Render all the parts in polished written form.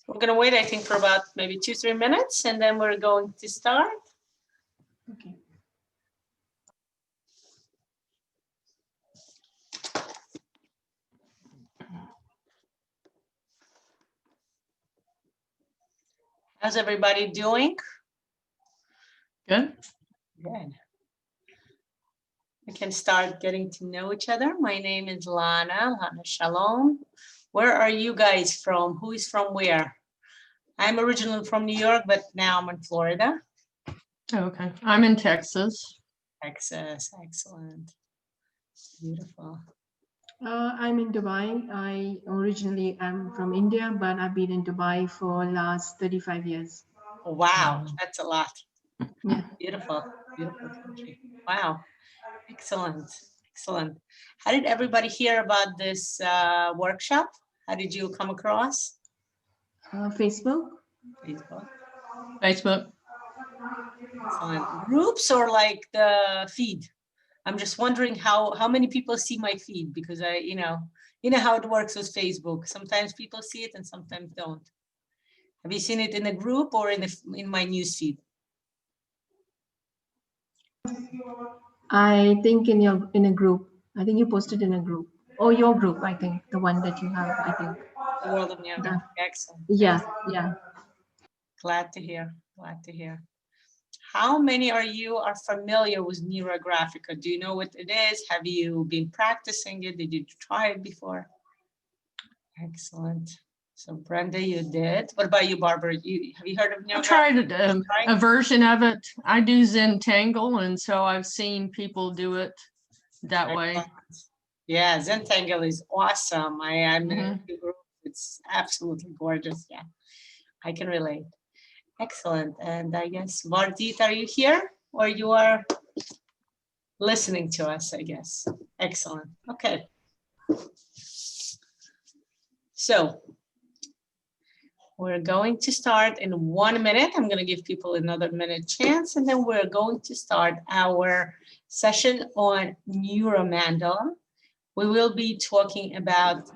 We're going to wait, I think, for about maybe 2-3 minutes, and then we're going to start. Okay. How's everybody doing? Good. Good. We can start getting to know each other. My name is Lana Shalom. Where are you guys from? Who is from where? I'm originally from New York, but now I'm in Florida. Okay. I'm in Texas. Texas, excellent. Beautiful. I'm in Dubai. I originally am from India, but I've been in Dubai for last 35 years. Wow, that's a lot. Yeah. Beautiful, beautiful country. Wow, excellent, excellent. How did everybody hear about this workshop? How did you come across? Facebook. Facebook. Facebook. Excellent. Groups or like the feed? I'm just wondering how many people see my feed, because you know how it works with Facebook. Sometimes people see it and sometimes don't. Have you seen it in a group or in my news feed? I think in a group. I think you posted in a group. Or your group, I think. The one that you have, I think. The World of Neurographica. Excellent. Yeah, yeah. Glad to hear. Glad to hear. How many are familiar with Neurographica? Do you know what it is? Have you been practicing it? Did you try it before? Excellent. So Brenda, you did. What about you, Barbara? Have you heard of Neurographica? I tried a version of it. I do Zentangle, and so I've seen people do it that way. Yeah, Zentangle is awesome. I'm in the group. It's absolutely gorgeous. Yeah, I can relate. Excellent. And I guess, Vardit, are you here or you are listening to us, I guess? Excellent. Okay. So we're going to start in 1 minute. I'm going to give people another minute chance, and then we're going to start our session on NeuroMandala. We will be talking about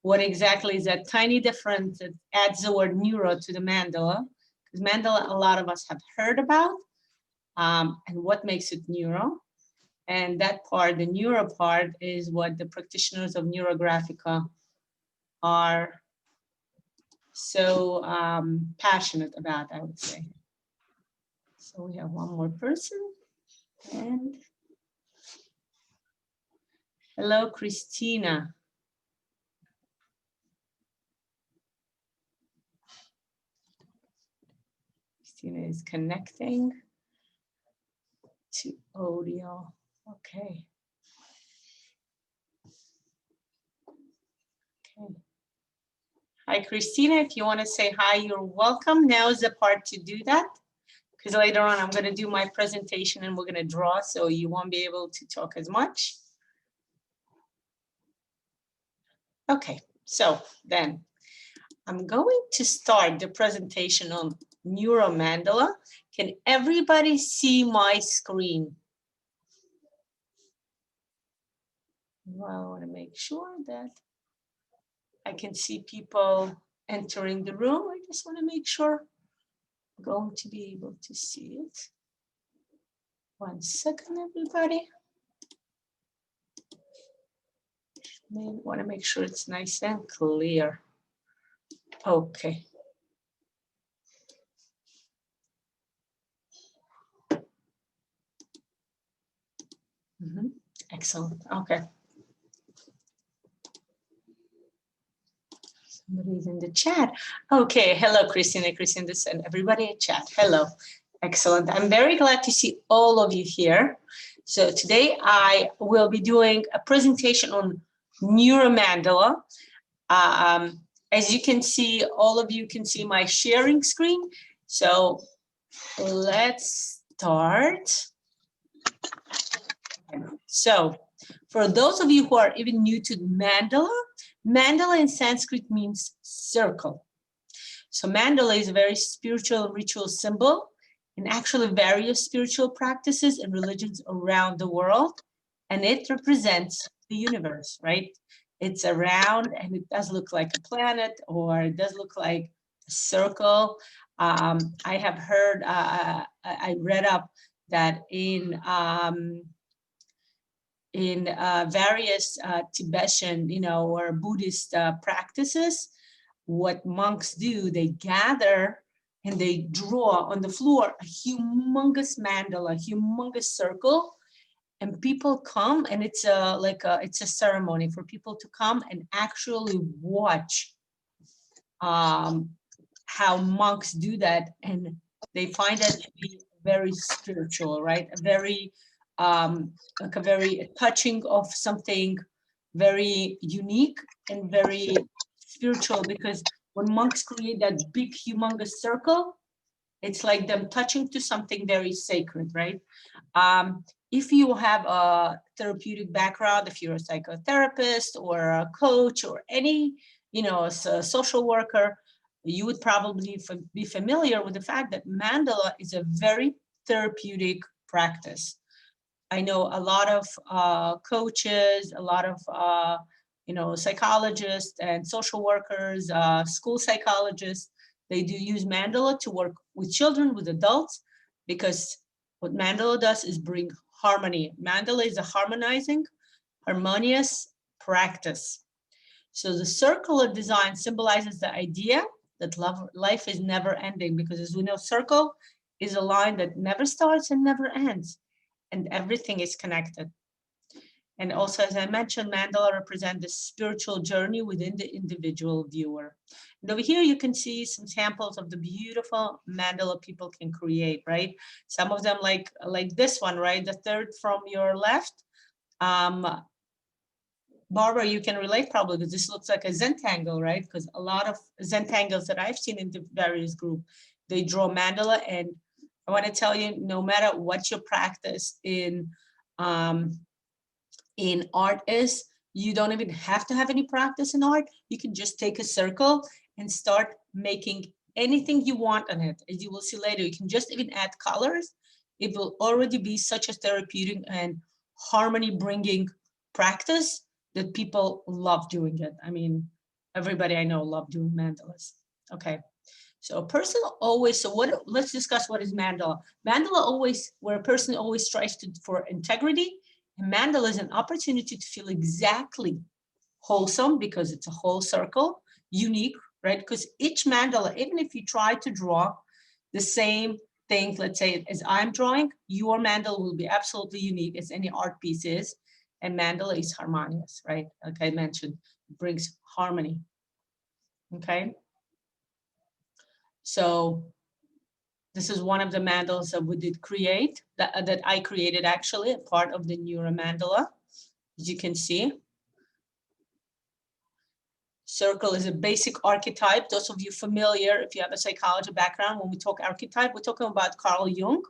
what exactly is that tiny difference that adds the word neuro to the mandala, because mandala a lot of us have heard about, and what makes it neuro. And that part, the neuro part, is what the practitioners of Neurographica are so passionate about, I would say. So we have one more person. And hello, Christina. Christina is connecting to audio. Okay. Okay. Hi, Christina. If you want to say hi, you're welcome. Now is the part to do that, because later on I'm going to do my presentation and we're going to draw, so you won't be able to talk as much. Okay, so then I'm going to start the presentation on NeuroMandala. Can everybody see my screen? Well, I want to make sure that I can see people entering the room. I just want to make sure I'm going to be able to see it. 1 second, everybody. May want to make sure it's nice and clear. Okay. Excellent. Okay. Somebody's in the chat. Okay. Hello, Christina, and everybody in chat. Hello. Excellent. I'm very glad to see all of you here. So today I will be doing a presentation on NeuroMandala. As you can see, all of you can see my sharing screen. So let's start. So for those of you who are even new to mandala, mandala in Sanskrit means circle. So mandala is a very spiritual ritual symbol in actually various spiritual practices and religions around the world. And it represents the universe, right? It's a round and it does look like a planet, or it does look like a circle. I have heard, I read up that in various Tibetan, or Buddhist practices, what monks do, they gather and they draw on the floor a humongous mandala, humongous circle, and people come, and it's a ceremony for people to come and actually watch how monks do that, and they find that to be very spiritual, right? A very like a very touching of something very unique and very spiritual, because when monks create that big humongous circle, it's like them touching to something very sacred, right? If you have a therapeutic background, if you're a psychotherapist or a coach or any, a social worker, you would probably be familiar with the fact that mandala is a very therapeutic practice. I know a lot of coaches, a lot of psychologists and social workers, school psychologists, they do use mandala to work with children, with adults, because what mandala does is bring harmony. Mandala is a harmonious practice. So the circular design symbolizes the idea that life is never ending, because as we know, circle is a line that never starts and never ends, and everything is connected. And also, as I mentioned, mandala represent the spiritual journey within the individual viewer. And over here, you can see some samples of the beautiful mandala people can create, right? Some of them like this one, right? The third from your left. Barbara, you can relate probably, because this looks like a Zentangle, right? Because a lot of Zentangles that I've seen in the various groups, they draw mandala. And I want to tell you, no matter what your practice in art is, you don't even have to have any practice in art. You can just take a circle and start making anything you want on it. As you will see later, you can just even add colors. It will already be such a therapeutic and harmony bringing practice that people love doing it. I mean, everybody I know love doing mandalas. Okay. So a person always, let's discuss what is mandala. Mandala always, where a person always strives for integrity. And mandala is an opportunity to feel exactly wholesome, because it's a whole circle, unique, right? Because each mandala, even if you try to draw the same thing, let's say as I'm drawing, your mandala will be absolutely unique as any art piece is. And mandala is harmonious, right? Like I mentioned, it brings harmony. Okay. So this is one of the mandalas that we did create, that I created actually, a part of the NeuroMandala, as you can see. Circle is a basic archetype. Those of you familiar, if you have a psychology background, when we talk archetype, we're talking about Carl Jung,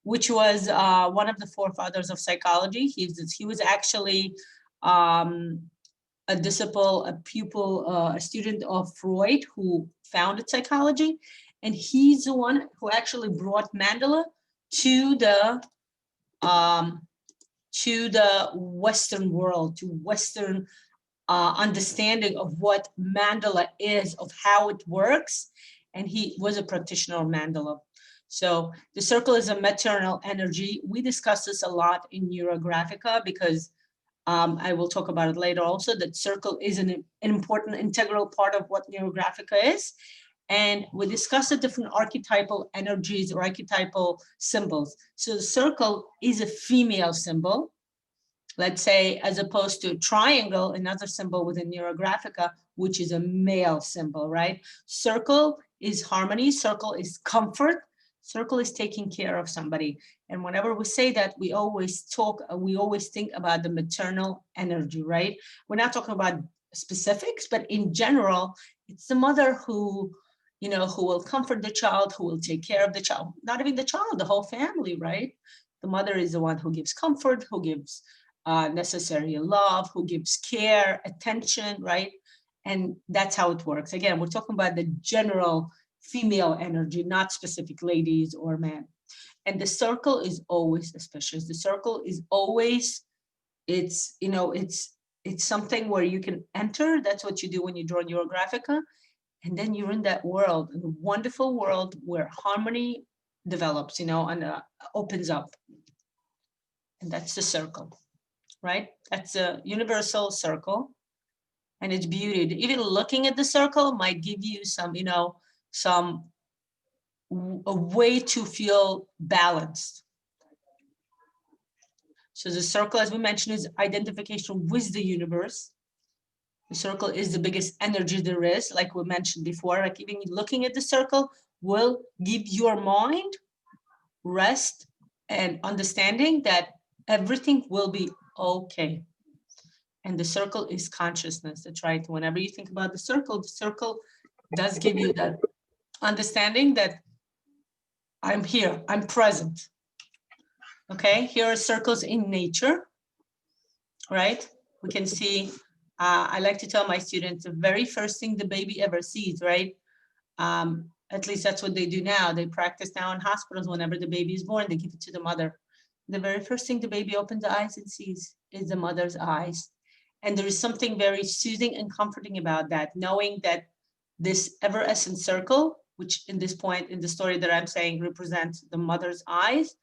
which was one of the forefathers of psychology. He was actually a disciple, a pupil, a student of Freud, who founded psychology. And he's the one who actually brought mandala to the Western world, to Western understanding of what mandala is, of how it works. And he was a practitioner of mandala. So the circle is a maternal energy. We discuss this a lot in Neurographica, because I will talk about it later also, that circle is an important integral part of what Neurographica is. And we discuss the different archetypal energies or archetypal symbols. So the circle is a female symbol, let's say, as opposed to triangle, another symbol within Neurographica, which is a male symbol, right? Circle is harmony, circle is comfort, circle is taking care of somebody. And whenever we say that, we always think about the maternal energy, right? We're not talking about specifics, but in general, it's the mother who will comfort the child, who will take care of the child, not even the child, the whole family, right? The mother is the one who gives comfort, who gives necessary love, who gives care, attention, right? And that's how it works. Again, we're talking about the general female energy, not specific ladies or men. And the circle is always, especially the circle is always, it's it's something where you can enter. That's what you do when you draw NeuroGraphica. And then you're in that world, a wonderful world where harmony develops, you know, and opens up. And that's the circle, right? That's a universal circle. And it's beauty. Even looking at the circle might give you some, you know, a way to feel balanced. So the circle, as we mentioned, is identification with the universe. The circle is the biggest energy there is, like we mentioned before. Like even looking at the circle will give your mind rest and understanding that everything will be okay. And the circle is consciousness. That's right. Whenever you think about the circle does give you that understanding that I'm here, I'm present. Okay, here are circles in nature, right? We can see, I like to tell my students, the very first thing the baby ever sees, right? At least that's what they do now. They practice now in hospitals. Whenever the baby is born, they give it to the mother. The very first thing the baby opens the eyes and sees is the mother's eyes. And there is something very soothing and comforting about that, knowing that this ever-essent circle, which in this point in the story that I'm saying represents the mother's eyes,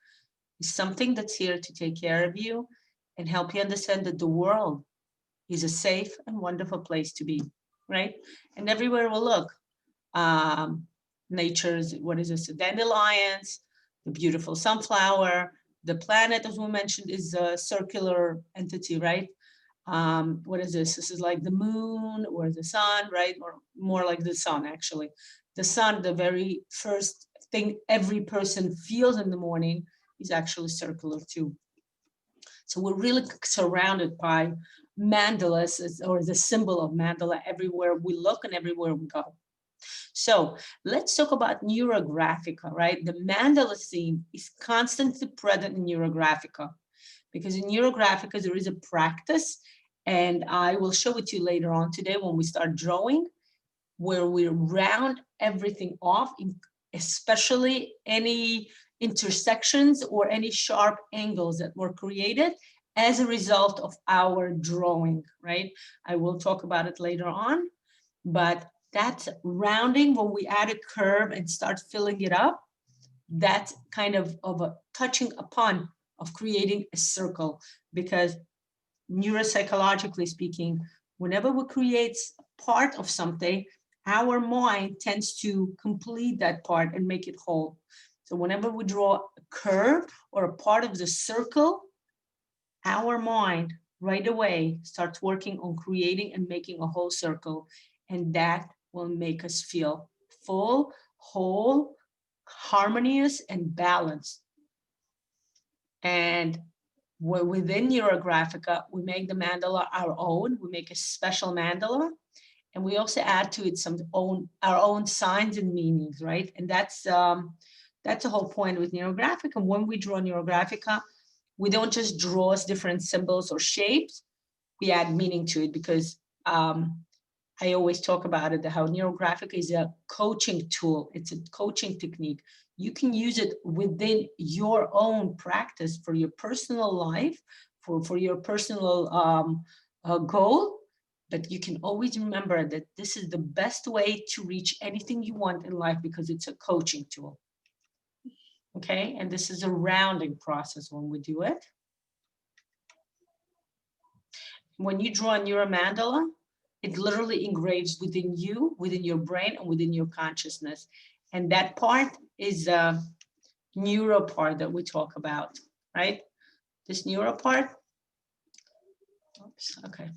is something that's here to take care of you and help you understand that the world is a safe and wonderful place to be, right? And everywhere we look, nature's, what is this, the dandelions, the beautiful sunflower, the planet, as we mentioned, is a circular entity, right? What is this? This is like the moon or the sun, right? Or more like the sun, actually. The sun, the very first thing every person feels in the morning, is actually circular too. So we're really surrounded by mandalas, or the symbol of mandala, everywhere we look and everywhere we go. So let's talk about NeuroGraphica, right? The mandala theme is constantly present in NeuroGraphica, because in NeuroGraphica there is a practice, and I will show it to you later on today when we start drawing, where we round everything off, especially any intersections or any sharp angles that were created as a result of our drawing, right? I will talk about it later on, but that's rounding, when we add a curve and start filling it up, that's kind of a touching upon of creating a circle, because neuropsychologically speaking, whenever we create part of something, our mind tends to complete that part and make it whole. So whenever we draw a curve or a part of the circle, our mind right away starts working on creating and making a whole circle. And that will make us feel full, whole, harmonious, and balanced. And within NeuroGraphica, we make the mandala our own. We make a special mandala. And we also add to it our own signs and meanings, right? And that's the whole point with NeuroGraphica. And when we draw NeuroGraphica, we don't just draw different symbols or shapes. We add meaning to it, because I always talk about it, how NeuroGraphica is a coaching tool. It's a coaching technique. You can use it within your own practice for your personal life, for your personal goal. But you can always remember that this is the best way to reach anything you want in life, because it's a coaching tool. Okay, and this is a rounding process when we do it. When you draw a NeuroMandala, it literally engraves within you, within your brain, and within your consciousness. And that part is the neuro part that we talk about, right? This neuro part. Oops, okay.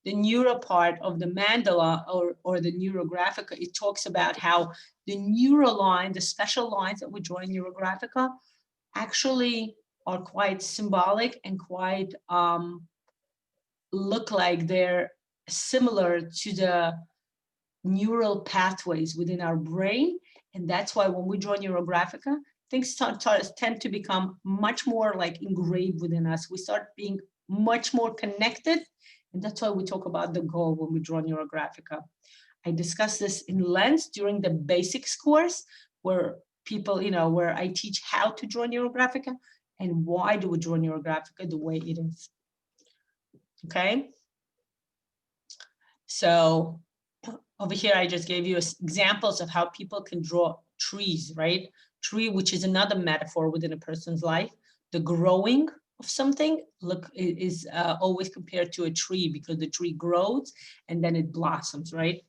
The neuro part of the mandala, or the NeuroGraphica, it talks about how the neural line, the special lines that we draw in NeuroGraphica, actually are quite symbolic and quite look like they're similar to the neural pathways within our brain. And that's why when we draw NeuroGraphica, things tend to become much more like engraved within us. We start being much more connected. And that's why we talk about the goal when we draw NeuroGraphica. I discussed this in length during the basics course, where people, where I teach how to draw NeuroGraphica and why do we draw NeuroGraphica the way it is. Okay. So over here, I just gave you examples of how people can draw trees, right? Tree, which is another metaphor within a person's life. The growing of something is always compared to a tree, because the tree grows and then it blossoms, right?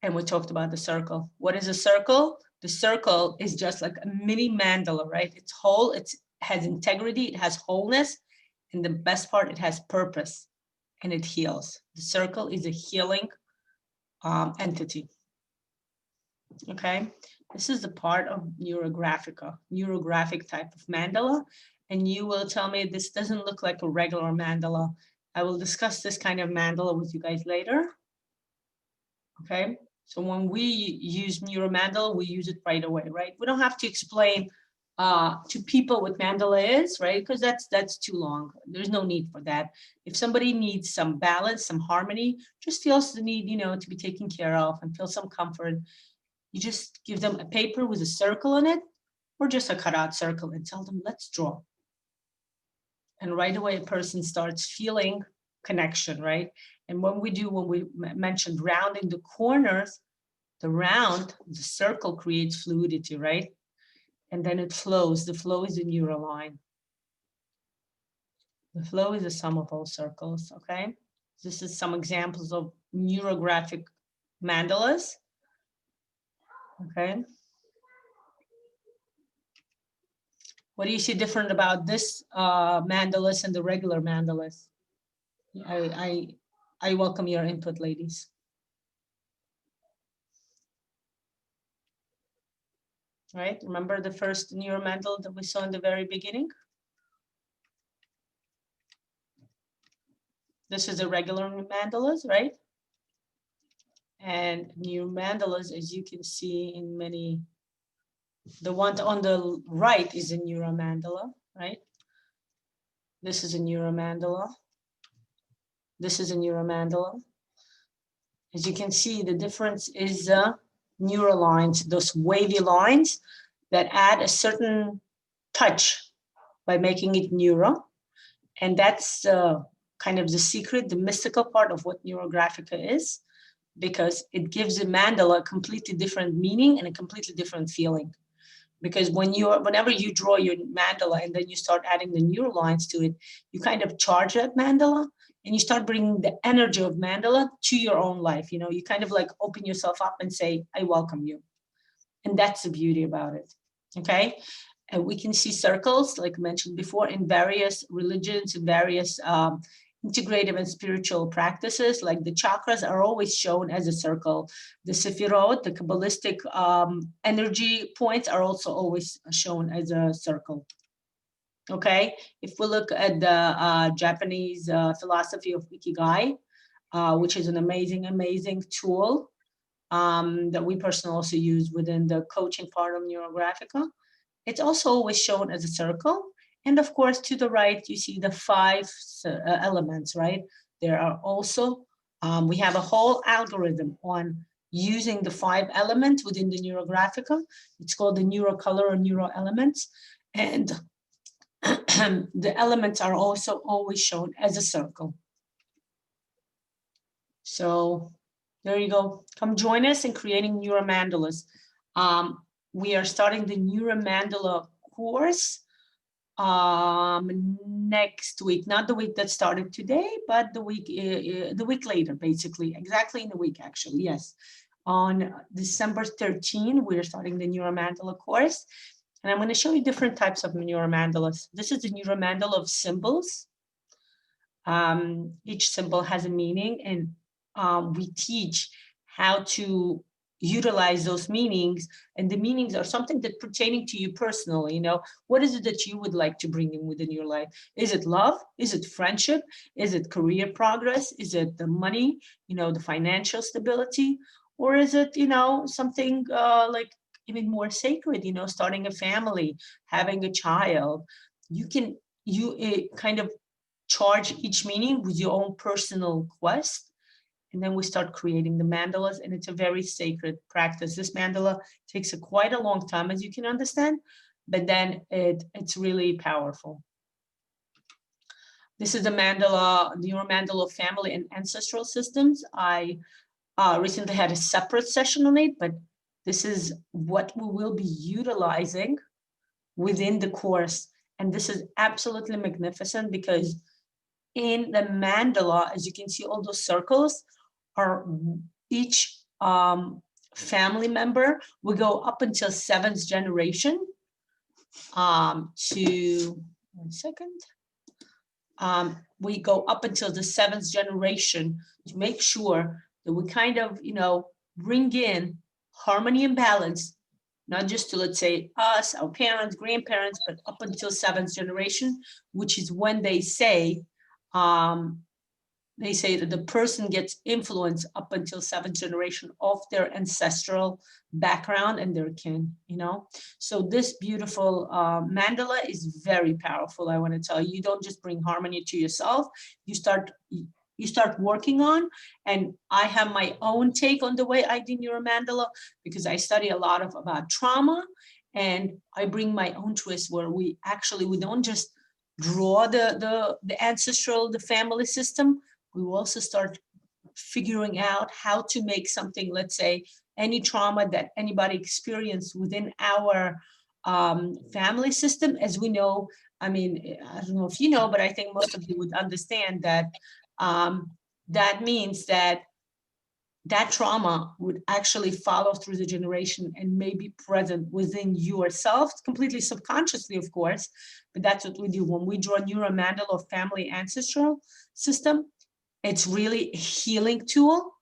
And we talked about the circle. What is a circle? The circle is just like a mini mandala, right? It's whole, it has integrity, it has wholeness, and the best part, it has purpose, and it heals. The circle is a healing entity. Okay, this is the part of Neurographica, neurographic type of mandala. And you will tell me this doesn't look like a regular mandala. I will discuss this kind of mandala with you guys later. Okay, so when we use NeuroMandala, we use it right away, right? We don't have to explain to people what mandala is, right? Because that's too long. There's no need for that. If somebody needs some balance, some harmony, just feels the need, to be taken care of and feel some comfort, you just give them a paper with a circle in it, or just a cutout circle, and tell them, let's draw. And right away, a person starts feeling connection, right? And when we mentioned rounding the corners, the circle creates fluidity, right? And then it flows. The flow is a neural line. The flow is the sum of all circles, okay? This is some examples of neurographic mandalas, okay? What do you see different about this mandalas and the regular mandalas? I welcome your input, ladies. Right, remember the first NeuroMandala that we saw in the very beginning? This is a regular mandalas, right? And new mandalas, as you can see in many, the one on the right is a NeuroMandala, right? This is a NeuroMandala. This is a NeuroMandala. As you can see, the difference is neural lines, those wavy lines that add a certain touch by making it neuro. And that's kind of the secret, the mystical part of what Neurographica is, because it gives a mandala a completely different meaning and a completely different feeling. Because whenever you draw your mandala and then you start adding the neural lines to it, you kind of charge that mandala and you start bringing the energy of mandala to your own life. You kind of like open yourself up and say, I welcome you. And that's the beauty about it, okay? And we can see circles, like I mentioned before, in various religions, in various integrative and spiritual practices. Like the chakras are always shown as a circle. The sephirot, the Kabbalistic energy points, are also always shown as a circle. Okay, if we look at the Japanese philosophy of Ikigai, which is an amazing tool that we personally also use within the coaching part of Neurographica, it's also always shown as a circle. And of course, to the right, you see the 5 elements, right? There are also, we have a whole algorithm on using the 5 elements within the Neurographica. It's called the Neuro color or Neuro elements. And the elements are also always shown as a circle. So there you go. Come join us in creating NeuroMandalas. We are starting the NeuroMandala course next week, not the week that started today, but the week later, basically, exactly in a week, actually, yes. On December 13, we're starting the NeuroMandala course. And I'm going to show you different types of NeuroMandalas. This is the NeuroMandala of symbols. Each symbol has a meaning, and we teach how to utilize those meanings, and the meanings are something that pertaining to you personally. What is it that you would like to bring in within your life? Is it love? Is it friendship? Is it career progress? Is it the money, the financial stability? Or is it, something like even more sacred, starting a family, having a child? You kind of charge each meaning with your own personal quest. And then we start creating the mandalas, and it's a very sacred practice. This mandala takes quite a long time, as you can understand, but then it's really powerful. This is the mandala, NeuroMandala family and ancestral systems. I recently had a separate session on it, but this is what we will be utilizing within the course. And this is absolutely magnificent because in the mandala, as you can see, all those circles are each family member. We go up until 7th generation to, 1 second. We go up until the 7th generation to make sure that we kind of, bring in harmony and balance, not just to, let's say, us, our parents, grandparents, but up until 7th generation, which is when they say that the person gets influence up until 7th generation of their ancestral background and their kin, So this beautiful mandala is very powerful. I want to tell you, you don't just bring harmony to yourself, you start working on, and I have my own take on the way I do NeuroMandala because I study a lot about trauma, and I bring my own twist where we don't just draw the ancestral, the family system. We will also start figuring out how to make something, let's say, any trauma that anybody experienced within our family system. As we know, I don't know if you know, but I think most of you would understand that that means that trauma would actually follow through the generation and may be present within yourself, completely subconsciously, of course, but that's what we do. When we draw NeuroMandala family ancestral system, it's really a healing tool.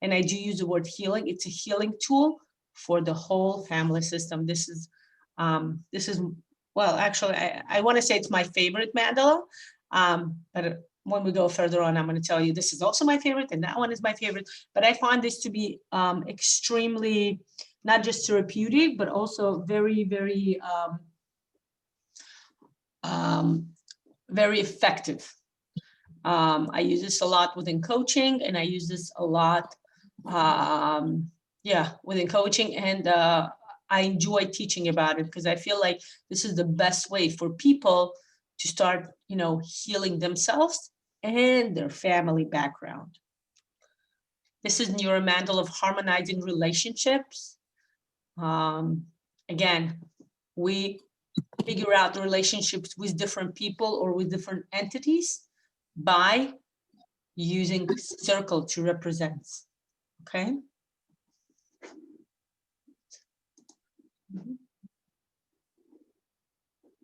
And I do use the word healing. It's a healing tool for the whole family system. This is, well, actually, I want to say it's my favorite mandala, but when we go further on, I'm going to tell you this is also my favorite and that one is my favorite. But I find this to be extremely, not just therapeutic, but also very, very, very effective. I use this a lot within coaching, and I use this a lot, within coaching, and I enjoy teaching about it because I feel like this is the best way for people to start, healing themselves and their family background. This is NeuroMandala of harmonizing relationships. Again, we figure out the relationships with different people or with different entities by using circle to represent, okay?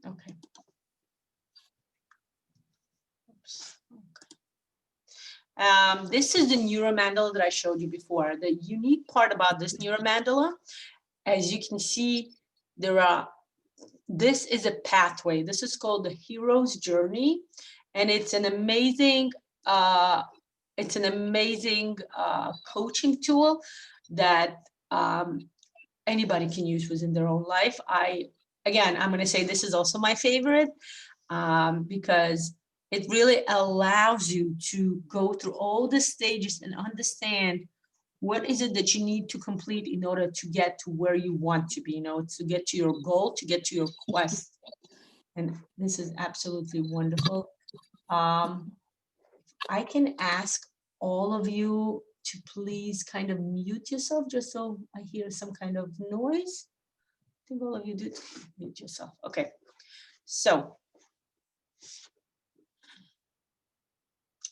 Okay. Oops. Okay. This is the NeuroMandala that I showed you before. The unique part about this NeuroMandala, as you can see, this is a pathway. This is called the hero's journey, and it's an amazing coaching tool that anybody can use within their own life. I'm going to say this is also my favorite because it really allows you to go through all the stages and understand what is it that you need to complete in order to get to where you want to be, to get to your goal, to get to your quest. And this is absolutely wonderful. I can ask all of you to please kind of mute yourself just so I hear some kind of noise. I think all of you did mute yourself. Okay, so.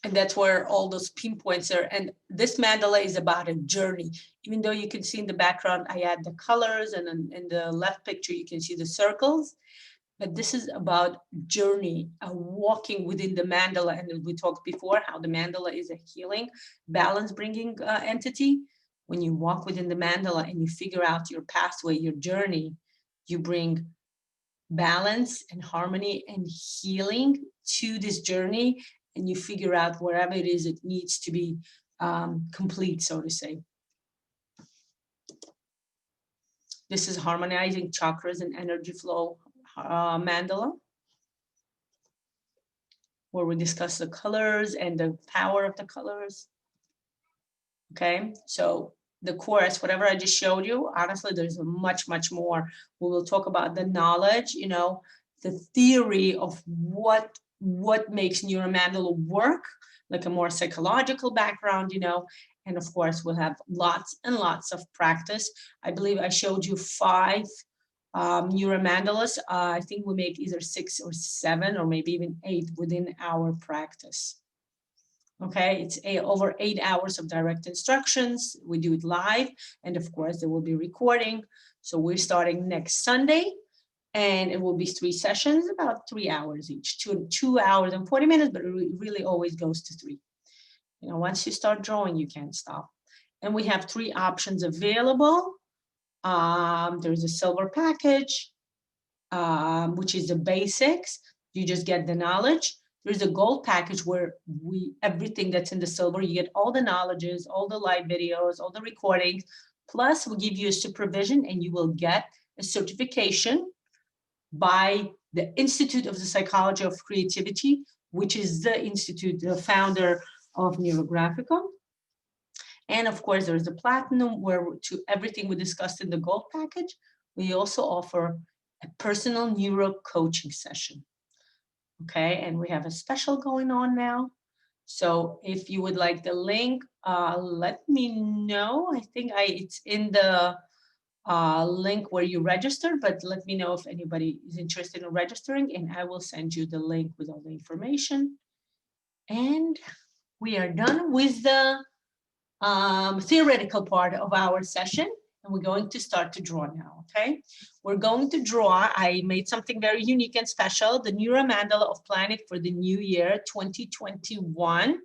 And that's where all those pinpoints are. And this mandala is about a journey. Even though you can see in the background, I add the colors, and in the left picture, you can see the circles. But this is about journey, walking within the mandala. And we talked before how the mandala is a healing, balance-bringing entity. When you walk within the mandala and you figure out your pathway, your journey, you bring balance and harmony and healing to this journey, and you figure out wherever it is it needs to be complete, so to say. This is harmonizing chakras and energy flow mandala, where we discuss the colors and the power of the colors. Okay, so the course, whatever I just showed you, honestly, there's much, much more. We will talk about the knowledge, the theory of what what makes NeuroMandala work, like a more psychological background, you know, and of course we'll have lots and lots of practice. I believe I showed you 5 NeuroMandalas. I think we make either 6 or 7 or maybe even 8 within our practice. Okay, it's over 8 hours of direct instructions. We do it live, and of course there will be recording. So we're starting next Sunday, and it will be 3 sessions, about 3 hours each, 2 hours and 40 minutes, but it really always goes to 3. You know, once you start drawing, you can't stop. And we have 3 options available. There's a silver package, which is the basics. You just get the knowledge. There's a gold package where everything that's in the silver, you get all the knowledges, all the live videos, all the recordings, plus we'll give you a supervision and you will get a certification by the Institute of the Psychology of Creativity, which is the institute, the founder of Neurographical. And of course, there's the platinum, where to everything we discussed in the gold package, we also offer a personal neuro coaching session. Okay, and we have a special going on now. So if you would like the link, let me know. I think it's in the link where you register, but let me know if anybody is interested in registering, and I will send you the link with all the information. And we are done with the theoretical part of our session, and we're going to start to draw now, okay? We're going to draw, I made something very unique and special, the NeuroMandala of planning for the new year, 2021.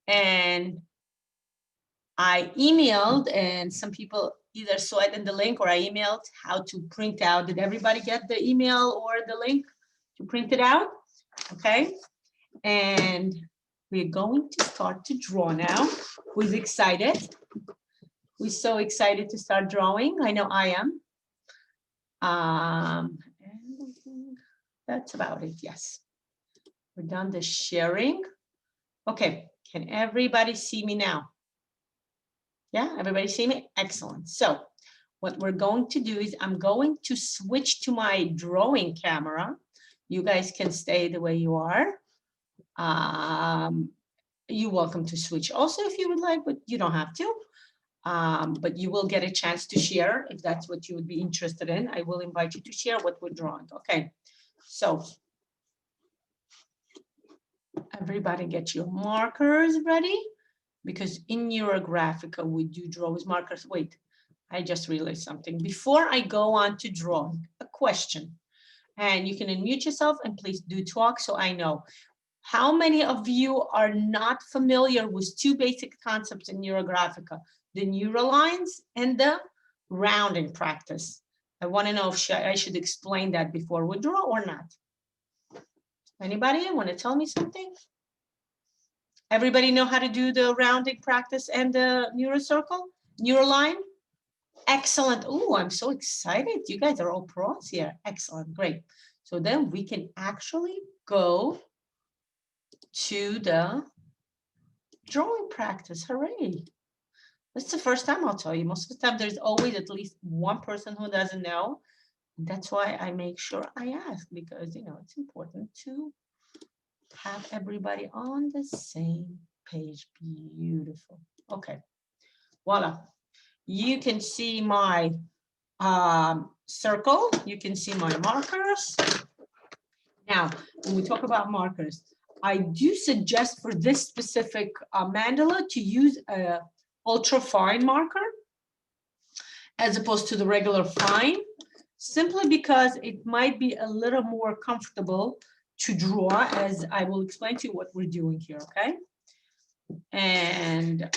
And I emailed, and some people either saw it in the link or I emailed how to print out. Did everybody get the email or the link to print it out? Okay, and we're going to start to draw now. Who's excited? We're so excited to start drawing. I know I am. And that's about it, yes. We're done the sharing. Okay, can everybody see me now? Yeah, everybody see me? Excellent. So what we're going to do is I'm going to switch to my drawing camera. You guys can stay the way you are. You're welcome to switch also if you would like, but you don't have to. But you will get a chance to share if that's what you would be interested in. I will invite you to share what we're drawing. Okay, so everybody get your markers ready, because in Neurographica we do draw with markers. Wait, I just realized something. Before I go on to drawing, a question, and you can unmute yourself and please do talk so I know. How many of you are not familiar with 2 basic concepts in Neurographica, the neurolines and the rounding practice? I want to know if I should explain that before we draw or not. Anybody want to tell me something? Everybody know how to do the rounding practice and the neuroline? Excellent. Oh, I'm so excited. You guys are all pros here. Excellent. Great. So then we can actually go to the drawing practice. Hooray. That's the first time, I'll tell you. Most of the time there's always at least one person who doesn't know. That's why I make sure I ask, because you know it's important to have everybody on the same page. Beautiful. Okay, voila. You can see my circle. You can see my markers. Now, when we talk about markers, I do suggest for this specific mandala to use a ultra fine marker as opposed to the regular fine, simply because it might be a little more comfortable to draw, as I will explain to you what we're doing here, okay? And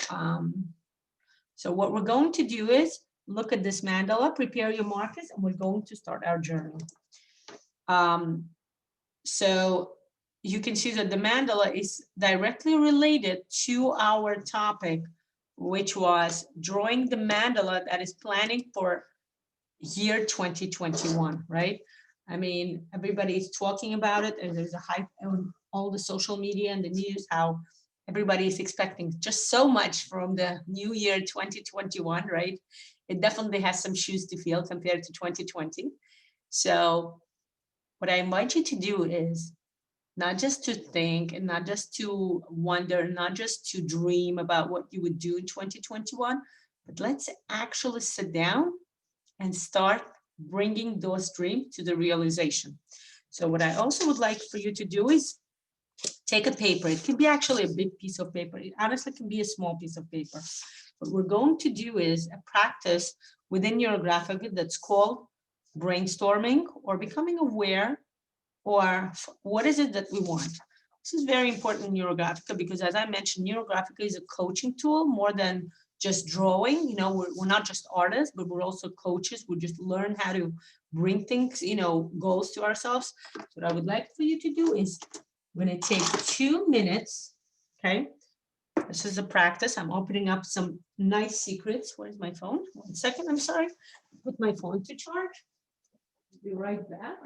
so what we're going to do is look at this mandala, prepare your markers, and we're going to start our journey. So you can see that the mandala is directly related to our topic, which was drawing the mandala that is planning for year 2021, right? I mean, everybody is talking about it, and there's a hype on all the social media and the news, how everybody is expecting just so much from the new year 2021, right? It definitely has some shoes to fill compared to 2020. So what I invite you to do is not just to think and not just to wonder, not just to dream about what you would do in 2021, but let's actually sit down and start bringing those dreams to the realization. So what I also would like for you to do is take a paper. It can be actually a big piece of paper. It honestly can be a small piece of paper. What we're going to do is a practice within Neurographic that's called brainstorming or becoming aware, or what is it that we want. This is very important in Neurographica because, as I mentioned, Neurographica is a coaching tool more than just drawing. You know, we're not just artists, but we're also coaches. We just learn how to bring things, you know, goals to ourselves. So what I would like for you to do is, we're going to take 2 minutes, okay? This is a practice. I'm opening up some nice secrets. Where's my phone? 1 second, I'm sorry. Put my phone to charge. Be right back.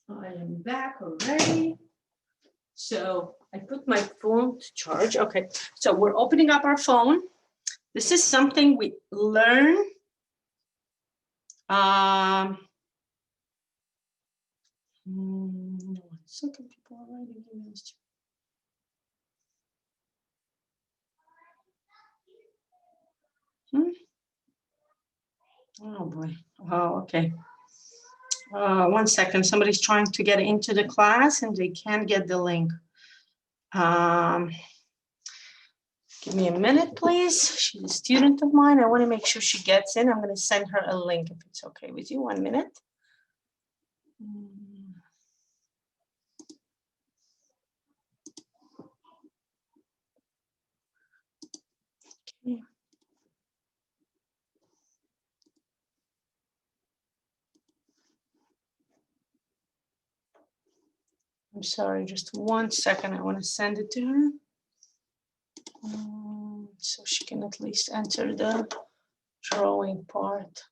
I am back already. So I put my phone to charge. Okay, so we're opening up our phone. This is something we learn. One second, people are writing emails. Oh boy. Oh, okay. 1 second. Somebody's trying to get into the class and they can't get the link. Give me a minute, please. She's a student of mine. I want to make sure she gets in. I'm going to send her a link if it's okay with you. 1 minute. Okay. I'm sorry, just 1 second. I want to send it to her. So she can at least enter the drawing part.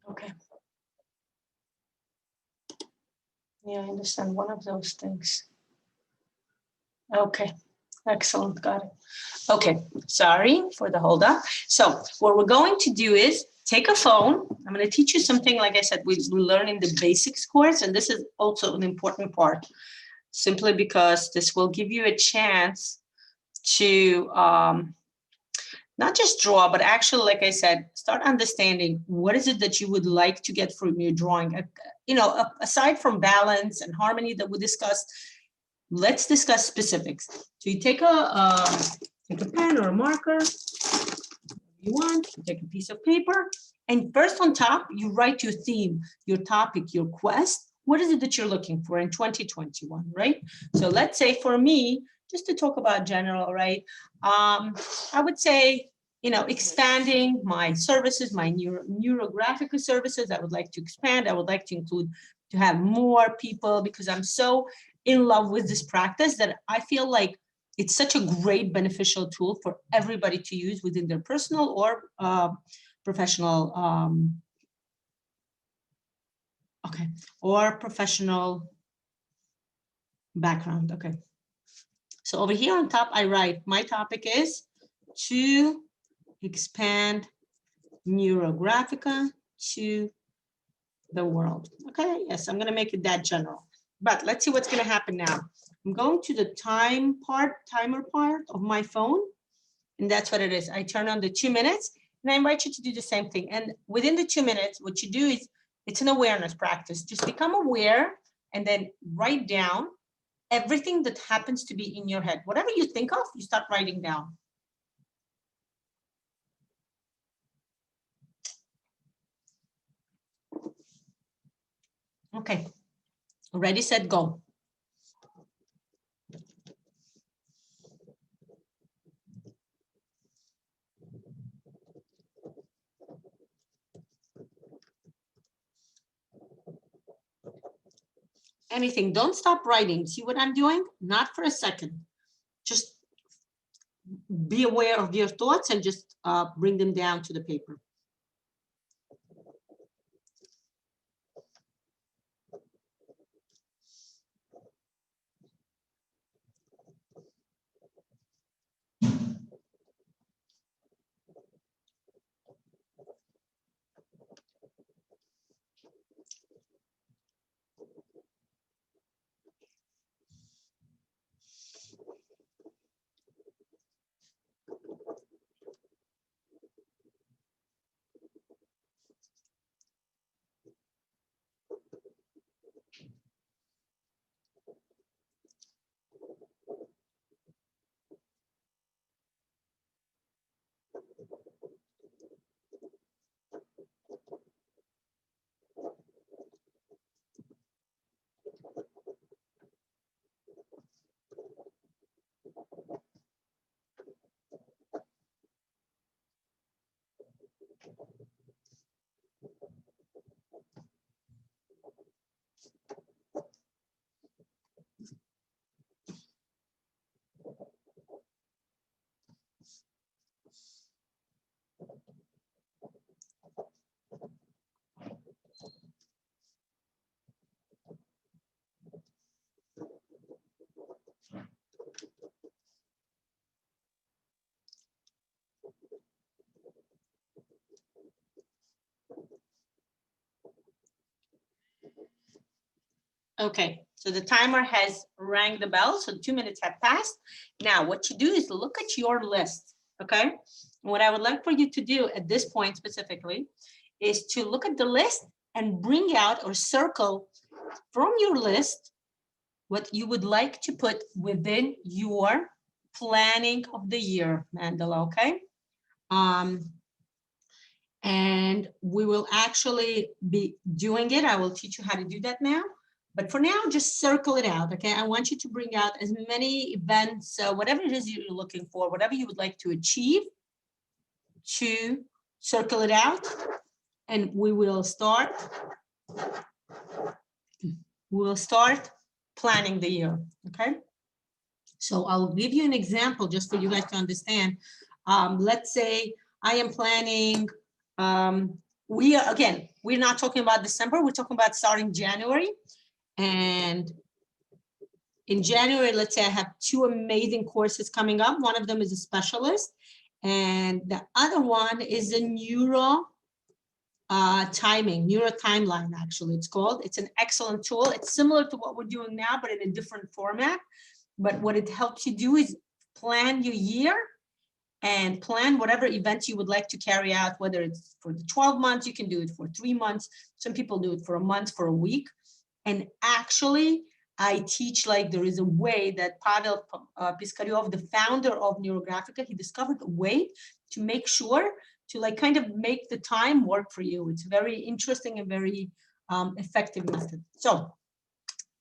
Okay. Yeah, I understand one of those things. Okay, excellent, got it. Okay, sorry for the hold up. So what we're going to do is take a phone. I'm going to teach you something, like I said, we learn in the basics course, and this is also an important part, simply because this will give you a chance to not just draw, but actually, like I said, start understanding what is it that you would like to get from your drawing. You know, aside from balance and harmony that we discussed, let's discuss specifics. So you take a pen or a marker, you want, you take a piece of paper, and first on top, you write your theme, your topic, your quest. What is it that you're looking for in 2021, right? So let's say for me, just to talk about general, right? I would say, you know, expanding my services, my Neurographical services. I would like to expand. I would like to include, to have more people, because I'm so in love with this practice that I feel like it's such a great beneficial tool for everybody to use within their personal or professional, or professional background. Okay. So over here on top, I write, my topic is to expand Neurographica to the world. Okay, yes, I'm gonna make it that general. But let's see what's gonna happen now. I'm going to the timer part of my phone, and that's what it is. I turn on the 2 minutes, and I invite you to do the same thing. And within the 2 minutes, what you do is, it's an awareness practice. Just become aware and then write down everything that happens to be in your head. Whatever you think of, you start writing down. Okay, ready, set, go. anything. Don't stop writing. See what I'm doing? Not for a second. Just be aware of your thoughts and just bring them down to the paper. Okay, so the timer has rang the bell, so 2 minutes have passed. Now, what you do is look at your list, okay? What I would like for you to do at this point specifically is to look at the list and bring out or circle from your list what you would like to put within your planning of the year, Mandala, okay? And we will actually be doing it. I will teach you how to do that now. But for now, just circle it out, okay? I want you to bring out as many events, whatever it is you're looking for, whatever you would like to achieve, to circle it out. And we will start planning the year, okay? So I'll give you an example just for you guys to understand. Let's say I am planning, we're not talking about December, we're talking about starting January. And in January, let's say I have 2 amazing courses coming up. One of them is a specialist, and the other one is a neuro timeline, actually, it's called. It's an excellent tool. It's similar to what we're doing now, but in a different format. But what it helps you do is plan your year and plan whatever events you would like to carry out, whether it's for the 12 months, you can do it for 3 months. Some people do it for a month, for a week. And actually, I teach, like, there is a way that Pavel Piskaryov, the founder of Neurographica, he discovered a way to make sure to, like, kind of make the time work for you. It's very interesting and very effective method. So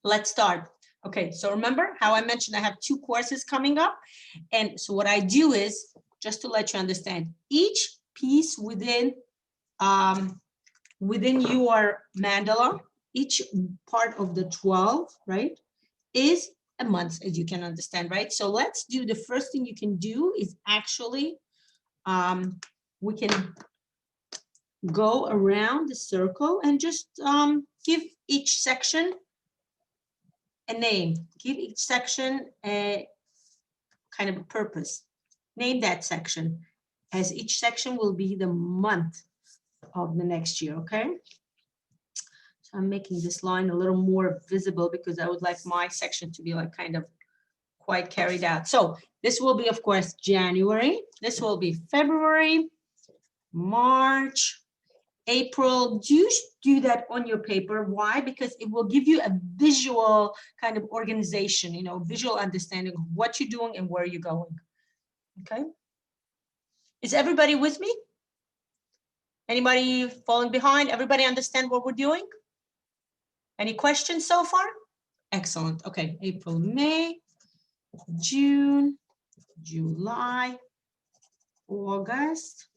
let's start. Okay, so remember how I mentioned I have 2 courses coming up. And so what I do is, just to let you understand, each piece within your mandala, each part of the 12, right, is a month, as you can understand, right? So let's do, the first thing you can do is actually, we can go around the circle and just give each section a name. Give each section a kind of a purpose. Name that section, as each section will be the month of the next year, okay? So I'm making this line a little more visible because I would like my section to be, like, kind of quite carried out. So this will be, of course, January. This will be February, March, April. Do that on your paper. Why? Because it will give you a visual kind of organization, you know, visual understanding of what you're doing and where you're going. Okay. Is everybody with me? Anybody falling behind? Everybody understand what we're doing? Any questions so far? Excellent. Okay. April, May, June, July, August,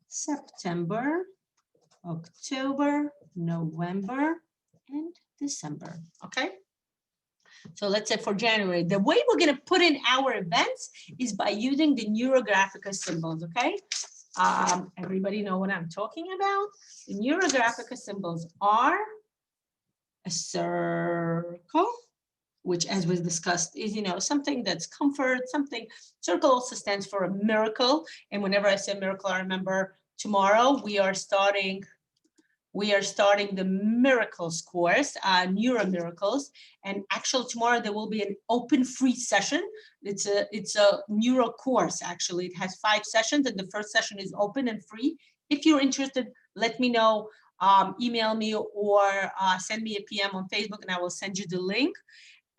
September, October, November, and December, okay? So let's say for January, the way we're gonna put in our events is by using the Neurographica symbols, okay? Everybody know what I'm talking about? The Neurographica symbols are a circle, which as was discussed is, something that's comfort, something. Circle also stands for a miracle. And whenever I say miracle, I remember tomorrow we are starting the miracles course, Neuro Miracles. And actually tomorrow there will be an open free session. It's a Neuro course, actually. It has 5 sessions and the first session is open and free. If you're interested, let me know, email me or send me a PM on Facebook and I will send you the link.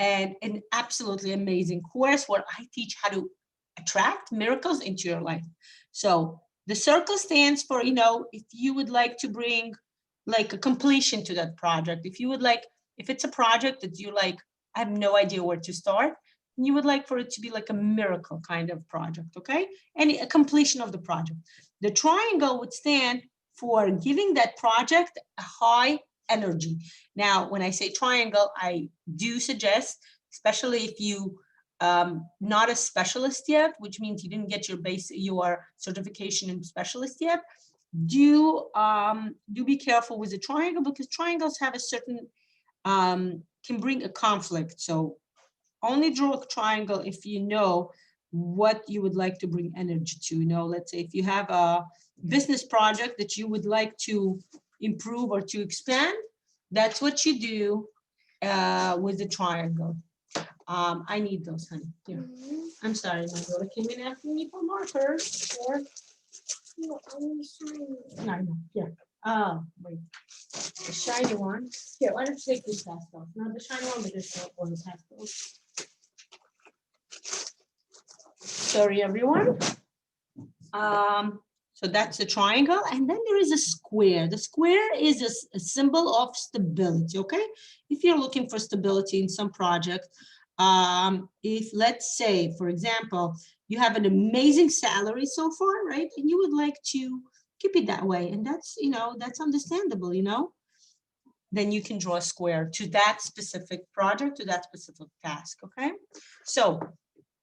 And an absolutely amazing course where I teach how to attract miracles into your life. So the circle stands for, if you would like to bring like a completion to that project, if it's a project that you like, I have no idea where to start, and you would like for it to be like a miracle kind of project, okay? And a completion of the project. The triangle would stand for giving that project a high energy. Now, when I say triangle, I do suggest, especially if you not a specialist yet, which means you didn't get your certification in specialist yet, do be careful with the triangle, because triangles have a certain can bring a conflict. So only draw a triangle if you know what you would like to bring energy to. Let's say if you have a business project that you would like to improve or to expand, that's what you do with the triangle. I need those, honey. Here. I'm sorry, my daughter came in asking me for markers. Or... No, here. Wait. The shiny one. Here, why don't you take this pastel? Not the shiny one, but this one pastel. Sorry, everyone. So that's the triangle, and then there is a square. The square is a symbol of stability, okay? If you're looking for stability in some project, if let's say, for example, you have an amazing salary so far, right? And you would like to keep it that way, and that's, that's understandable, then you can draw a square to that specific project, to that specific task, okay? So,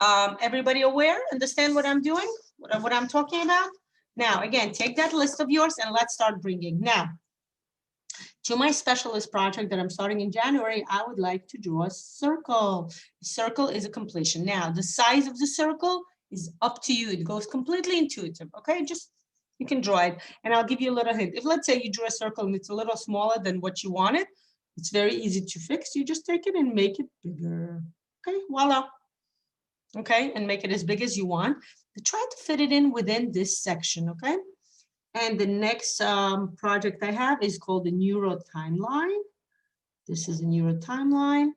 everybody aware, understand what I'm doing, what I'm talking about? Now, again, take that list of yours and let's start bringing. Now, to my specialist project that I'm starting in January, I would like to draw a circle. A circle is a completion. Now, the size of the circle is up to you. It goes completely intuitive, okay? Just, you can draw it. And I'll give you a little hint. If let's say you draw a circle and it's a little smaller than what you wanted, it's very easy to fix. You just take it and make it bigger. Okay, voila. Okay, and make it as big as you want. But try to fit it in within this section, okay? And the next project I have is called the Neuro Timeline. This is a Neuro Timeline.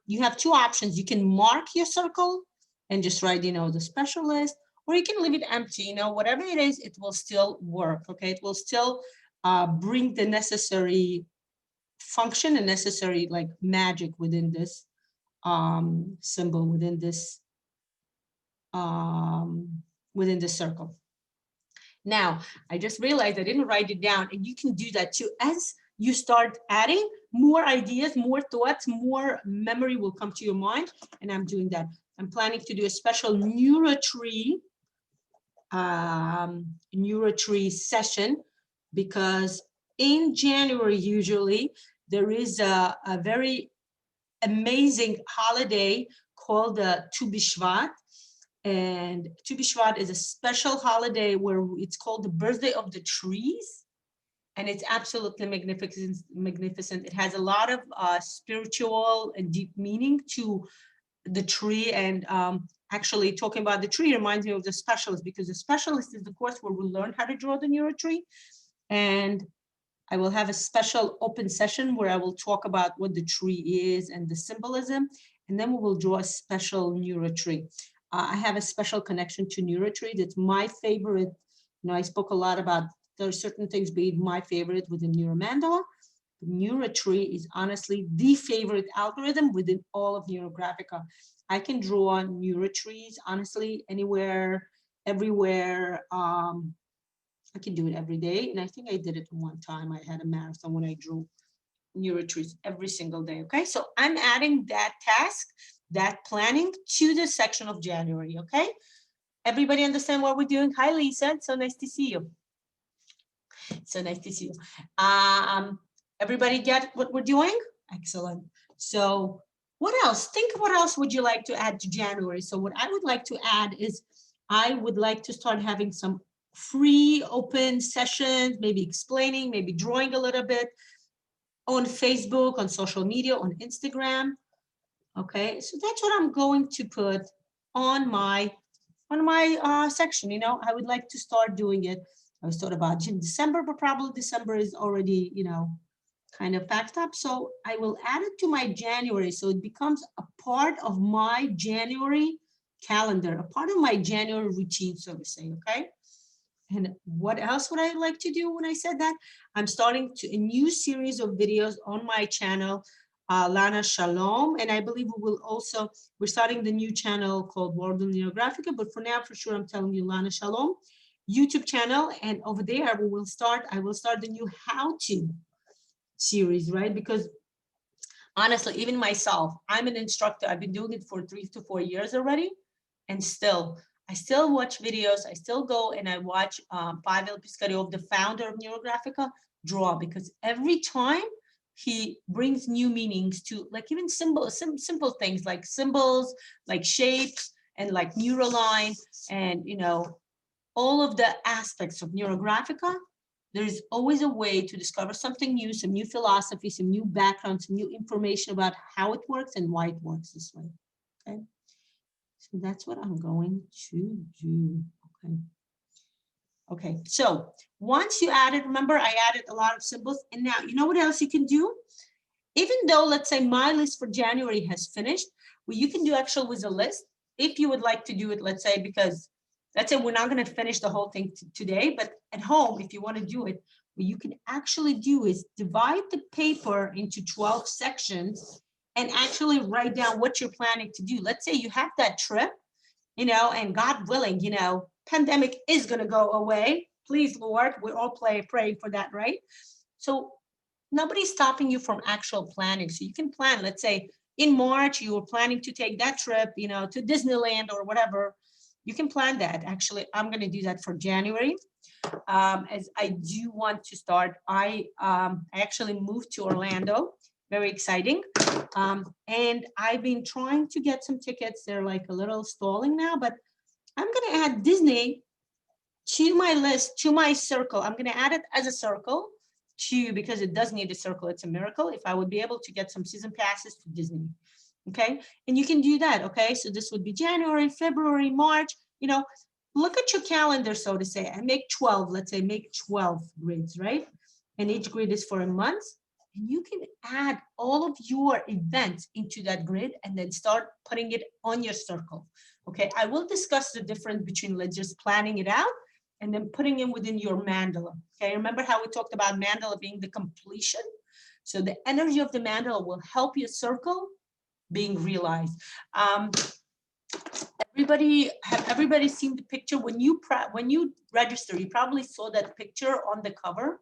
You have 2 options. You can mark your circle and just write, the specialist, or you can leave it empty, whatever it is, it will still work, okay? It will still bring the necessary function and necessary like magic within this symbol, within this circle. Now, I just realized I didn't write it down, and you can do that too. As you start adding more ideas, more thoughts, more memory will come to your mind, and I'm doing that. I'm planning to do a special neuro tree session, because in January, usually, there is a very amazing holiday called Tu B'Shvat. And Tu B'Shvat is a special holiday where it's called the birthday of the trees. And it's absolutely magnificent. It has a lot of spiritual and deep meaning to the tree. And actually talking about the tree reminds me of the specialist, because the specialist is the course where we learn how to draw the neuro tree. And I will have a special open session where I will talk about what the tree is and the symbolism. And then we will draw a special neuro tree. I have a special connection to NeuroTree. That's my favorite. I spoke a lot about, there are certain things being my favorite within NeuroMandala. NeuroTree is honestly the favorite algorithm within all of Neurographica. I can draw NeuroTrees honestly anywhere, everywhere. I can do it every day. And I think I did it one time. I had a marathon when I drew retreats every single day. Okay, so I'm adding that task, that planning to the section of January. Okay, everybody understand what we're doing? Hi, Lisa. So nice to see you. So nice to see you. Everybody get what we're doing? Excellent. So what else? Think what else would you like to add to January? So what I would like to add is I would like to start having some free open sessions, maybe explaining, maybe drawing a little bit on Facebook, on social media, on Instagram. Okay, so that's what I'm going to put on my section. You know, I would like to start doing it. I was thought about in December, but probably December is already, you know, kind of packed up. So I will add it to my January. So it becomes a part of my January calendar, a part of my January routine, so to say, okay? And what else would I like to do when I said that? I'm starting a new series of videos on my channel, Lana Shalom. And I believe we're starting the new channel called World of Neurographica, but for now, for sure, I'm telling you Lana Shalom YouTube channel. And over there, I will start the new how-to series, right? Because honestly, even myself, I'm an instructor. I've been doing it for 3 to 4 years already. And I still watch videos. I still go and I watch Pavel Piskaryov, the founder of Neurographica, draw, because every time he brings new meanings to, like, even simple things like symbols, like shapes, and like neuroline, and, you know, all of the aspects of Neurographica. There's always a way to discover something new, some new philosophy, some new background, some new information about how it works and why it works this way. Okay. So that's what I'm going to do. Okay. Okay. So once you added, remember I added a lot of symbols, and now you know what else you can do? Even though, let's say my list for January has finished, what you can do actually with a list, if you would like to do it, let's say, because let's say we're not going to finish the whole thing today, but at home, if you want to do it, what you can actually do is divide the paper into 12 sections and actually write down what you're planning to do. Let's say you have that trip, you know, and God willing, you know, pandemic is going to go away. Please, Lord, we're all praying for that, right? So nobody's stopping you from actual planning. So you can plan, let's say in March, you were planning to take that trip, you know, to Disneyland or whatever. You can plan that. Actually, I'm going to do that for January. As I do want to start, I actually moved to Orlando. Very exciting. And I've been trying to get some tickets. They're like a little stalling now, but I'm going to add Disney to my list, to my circle. I'm going to add it as a circle too, because it does need a circle. It's a miracle if I would be able to get some season passes to Disney. Okay, and you can do that. Okay, so this would be January, February, March. You know, look at your calendar, so to say, and make 12. Let's say make 12 grids, right? And each grid is for a month. And you can add all of your events into that grid and then start putting it on your circle. Okay, I will discuss the difference between just planning it out and then putting it within your mandala. Okay, remember how we talked about mandala being the completion? So the energy of the mandala will help your circle being realized. Everybody seen the picture when you register? You probably saw that picture on the cover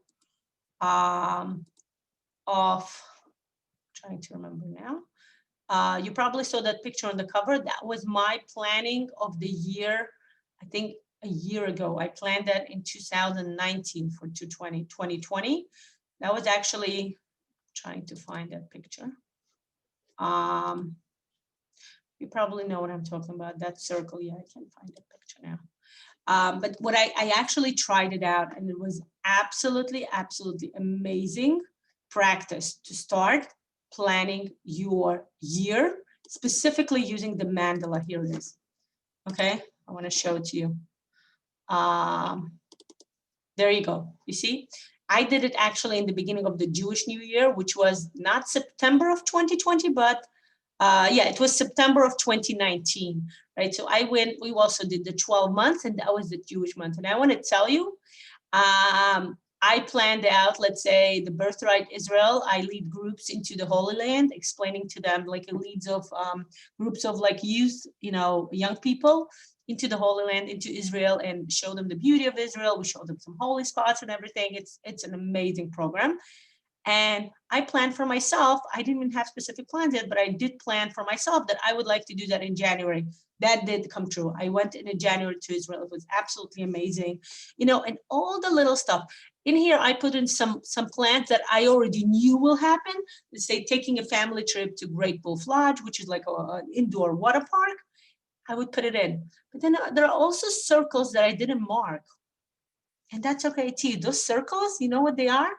of, trying to remember now. You probably saw that picture on the cover. That was my planning of the year. I think a year ago. I planned that in 2019 for 2020. That was actually, trying to find that picture. You probably know what I'm talking about, that circle. Yeah, I can't find that picture now. But what I actually tried it out, and it was absolutely, absolutely amazing practice to start planning your year, specifically using the mandala. Here it is. Okay, I want to show it to you. There you go. You see, I did it actually in the beginning of the Jewish New Year, which was not September of 2020, but yeah, it was September of 2019, right? So we also did the 12 months, and that was the Jewish month. And I want to tell you, I planned out, let's say, the Birthright Israel. I lead groups into the Holy Land, explaining to them, like, leads of groups of like youth, you know, young people into the Holy Land, into Israel, and show them the beauty of Israel. We show them some holy spots and everything. It's an amazing program. And I planned for myself. I didn't even have specific plans yet, but I did plan for myself that I would like to do that in January. That did come true. I went in January to Israel. It was absolutely amazing, you know, and all the little stuff. In here, I put in some plans that I already knew will happen. Let's say taking a family trip to Great Wolf Lodge, which is like an indoor water park. I would put it in. But then there are also circles that I didn't mark. And that's okay too. Those circles, you know what they are?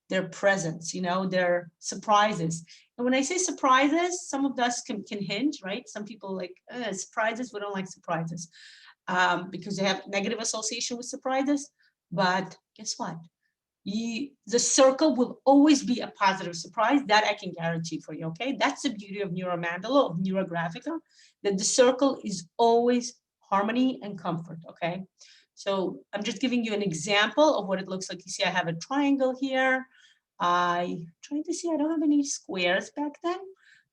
They're presents, you know, they're surprises. And when I say surprises, some of us can hinge, right? Some people like surprises, we don't like surprises because they have negative association with surprises. But guess what? The circle will always be a positive surprise. That I can guarantee for you, okay? That's the beauty of NeuroMandala, of NeuroGraphica, that the circle is always harmony and comfort, okay? So I'm just giving you an example of what it looks like. You see, I have a triangle here. I trying to see, I don't have any squares back then,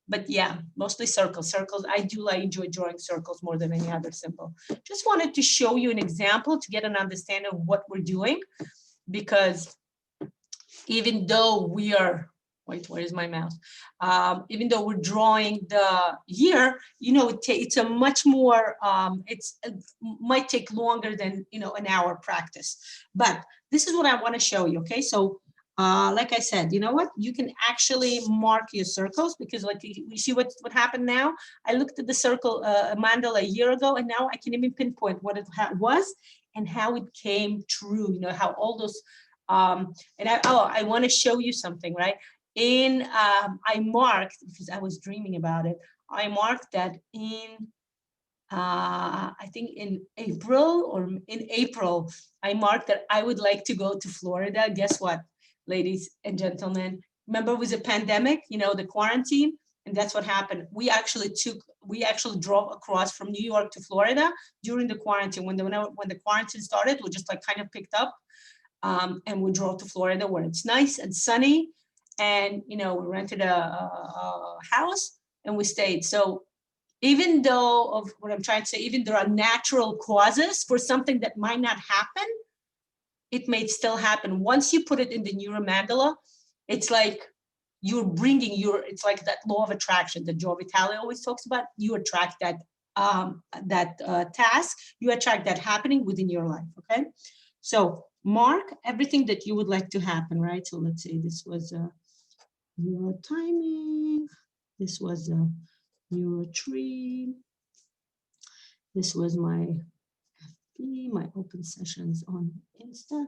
but yeah, mostly circles. Circles, I enjoy drawing circles more than any other symbol. Just wanted to show you an example to get an understanding of what we're doing, because even though we are, wait, where is my mouse? Even though we're drawing the year, you know, it's a much more, it might take longer than, you know, an hour practice. But this is what I want to show you, okay? So like I said, you know what? You can actually mark your circles, because like you see what happened now? I looked at the circle mandala a year ago, and now I can even pinpoint what it was and how it came true, you know, how all those, and I want to show you something, right? I marked, because I was dreaming about it, I marked that in, I think in April, I marked that I would like to go to Florida. Guess what, ladies and gentlemen? Remember it was a pandemic, you know, the quarantine, and that's what happened. We actually drove across from New York to Florida during the quarantine. When the quarantine started, we just like kind of picked up and we drove to Florida, where it's nice and sunny. And, you know, we rented a house and we stayed. So even though of what I'm trying to say, even there are natural causes for something that might not happen, it may still happen. Once you put it in the NeuroMandala, it's like you're bringing it's like that law of attraction that Joe Vitale always talks about. You attract that task, you attract that happening within your life, okay? So mark everything that you would like to happen, right? So let's say this was neuro timing, this was a neuro tree, this was my FB, my open sessions on Insta,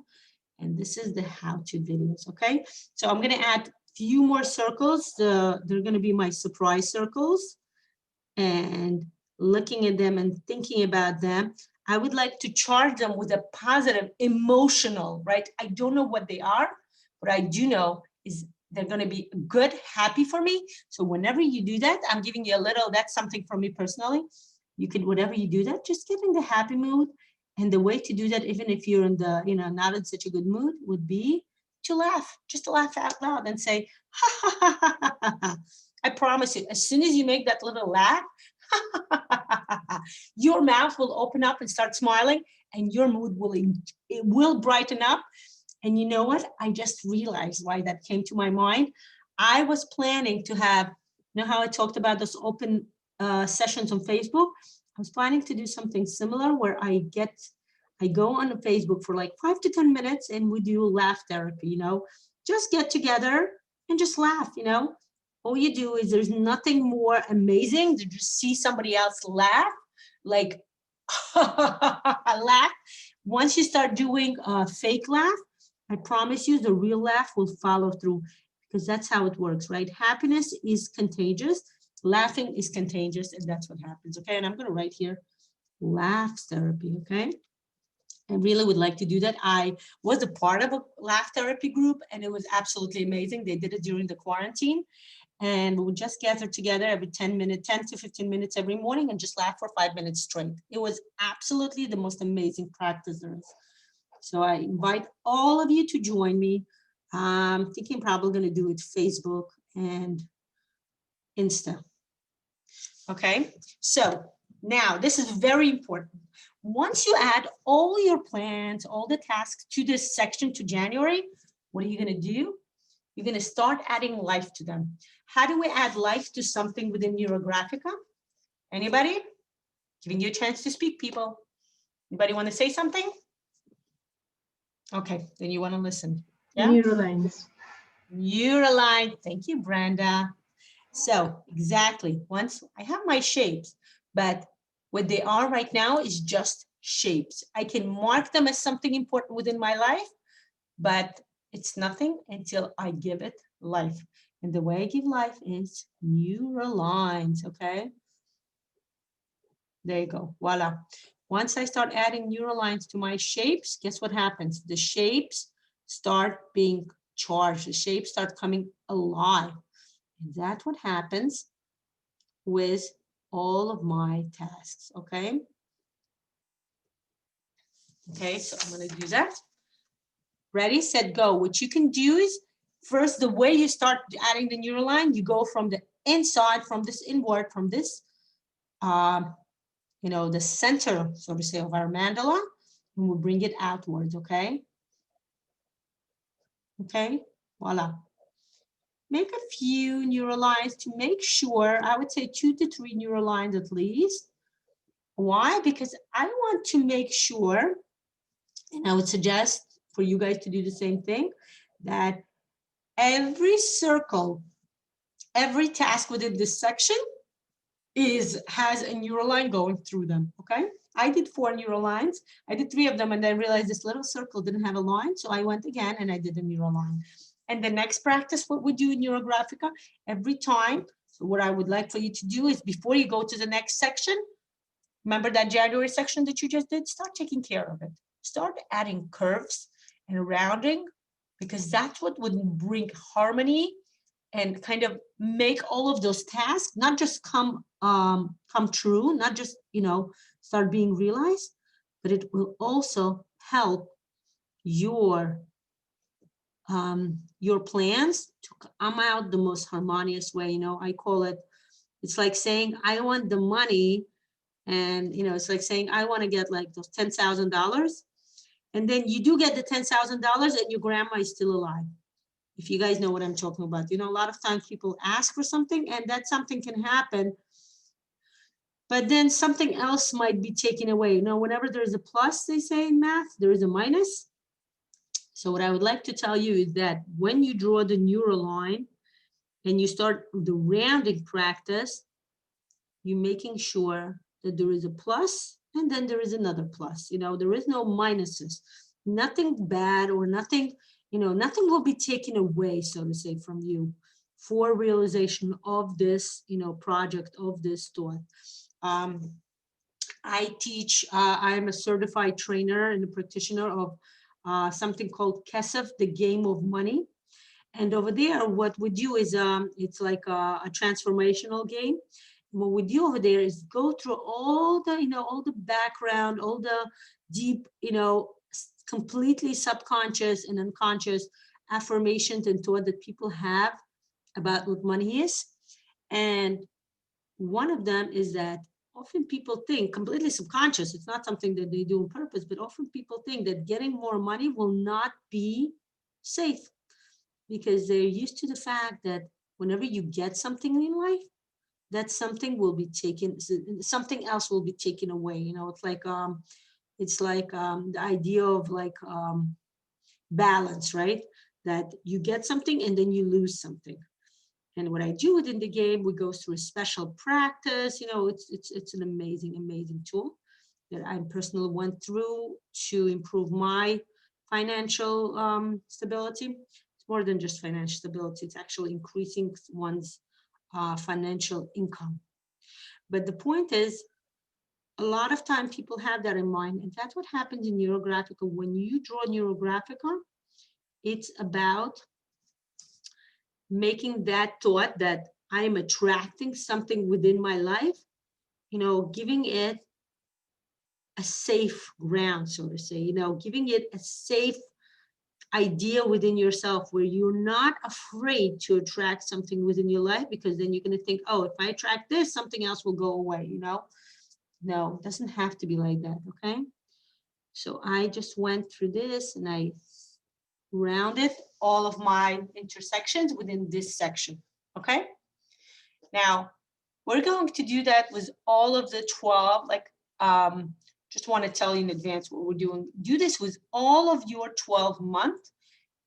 and this is the how-to videos, okay? So I'm gonna add a few more circles. They're gonna be my surprise circles, and looking at them and thinking about them, I would like to charge them with a positive emotional, right? I don't know what they are, but I do know is they're going to be good, happy for me. So whenever you do that, I'm giving you a little, that's something for me personally. You can, whenever you do that, just get in the happy mood. And the way to do that, even if you're in the, you know, not in such a good mood, would be to laugh, just to laugh out loud and say, ha, ha, ha, ha, ha, ha. I promise you, as soon as you make that little laugh, your mouth will open up and start smiling, and your mood will brighten up. And you know what? I just realized why that came to my mind. I was planning to have, you know how I talked about those open sessions on Facebook? I was planning to do something similar where I go on Facebook for like 5 to 10 minutes and we do laugh therapy, you know, just get together and just laugh, you know. All you do is, there's nothing more amazing to just see somebody else laugh, like laugh. Once you start doing a fake laugh, I promise you the real laugh will follow through, because that's how it works, right? Happiness is contagious, laughing is contagious, and that's what happens, okay? And I'm gonna write here, laugh therapy, okay? I really would like to do that. I was a part of a laugh therapy group, and it was absolutely amazing. They did it during the quarantine. And we would just gather together every 10 to 15 minutes every morning and just laugh for 5 minutes straight. It was absolutely the most amazing practice there is. So I invite all of you to join me. I'm thinking probably going to do it Facebook and Insta. Okay, so now this is very important. Once you add all your plans, all the tasks to this section to January, what are you going to do? you're going to start adding life to them. How do we add life to something within NeuroGraphica? Anybody? Giving you a chance to speak, people. Anybody want to say something? Okay, then you want to listen. Yeah? Neurolines. Neuralign. Thank you, Brenda. So exactly, once I have my shapes, but what they are right now is just shapes. I can mark them as something important within my life, but it's nothing until I give it life. And the way I give life is neurolines, okay? There you go, voila. Once I start adding neurolines to my shapes, guess what happens? The shapes start being charged, the shapes start coming alive. And that's what happens with all of my tasks, okay? Okay, so I'm gonna do that. Ready, set, go. What you can do is, first, the way you start adding the neural line, you go from the inside, from this inward, from this, the center, so to say, of our mandala, and we'll bring it outwards, okay? Okay, voila. Make a few neural lines to make sure, I would say 2 to 3 neural lines at least. Why? Because I want to make sure, and I would suggest for you guys to do the same thing, that every circle, every task within this section has a neural line going through them, okay? I did 4 neural lines. I did 3 of them, and then realized this little circle didn't have a line, so I went again and I did a neural line. And the next practice, what we do in NeuroGraphica, every time, so what I would like for you to do is, before you go to the next section, remember that January section that you just did? Start taking care of it. Start adding curves and rounding, because that's what would bring harmony and kind of make all of those tasks not just come true, not just, start being realized, but it will also help your plans to come out the most harmonious way. I call it, it's like saying, I want the money, and, it's like saying, I want to get like those $10,000. And then you do get the $10,000 and your grandma is still alive. If you guys know what I'm talking about, a lot of times people ask for something and that something can happen, but then something else might be taken away. Whenever there's a plus, they say in math, there is a minus. So what I would like to tell you is that when you draw the neural line and you start the rounding practice, you're making sure that there is a plus and then there is another plus. There is no minuses, nothing bad or nothing, nothing will be taken away, so to say, from you for realization of this, project, of this thought. I teach, I'm a certified trainer and a practitioner of something called Kesef, the game of money. And over there, what we do is, it's like a transformational game. What we do over there is go through all the background, all the deep, completely subconscious and unconscious affirmations and thought that people have about what money is. And one of them is that often people think, completely subconscious, it's not something that they do on purpose, but often people think that getting more money will not be safe, because they're used to the fact that whenever you get something in life, that something will be taken, something else will be taken away. It's like the idea of like balance, right? That you get something and then you lose something. And what I do within the game, we go through a special practice. It's an amazing tool that I personally went through to improve my financial stability. It's more than just financial stability. It's actually increasing one's financial income. But the point is, a lot of time people have that in mind, and that's what happens in NeuroGraphica. When you draw NeuroGraphica, it's about making that thought that I am attracting something within my life, giving it a safe ground, so to say, giving it a safe idea within yourself where you're not afraid to attract something within your life, because then you're going to think, oh, if I attract this, something else will go away. No, it doesn't have to be like that. Okay, so I just went through this and I rounded all of my intersections within this section, okay? Now, we're going to do that with all of the 12, like, just want to tell you in advance what we're doing. Do this with all of your 12 month,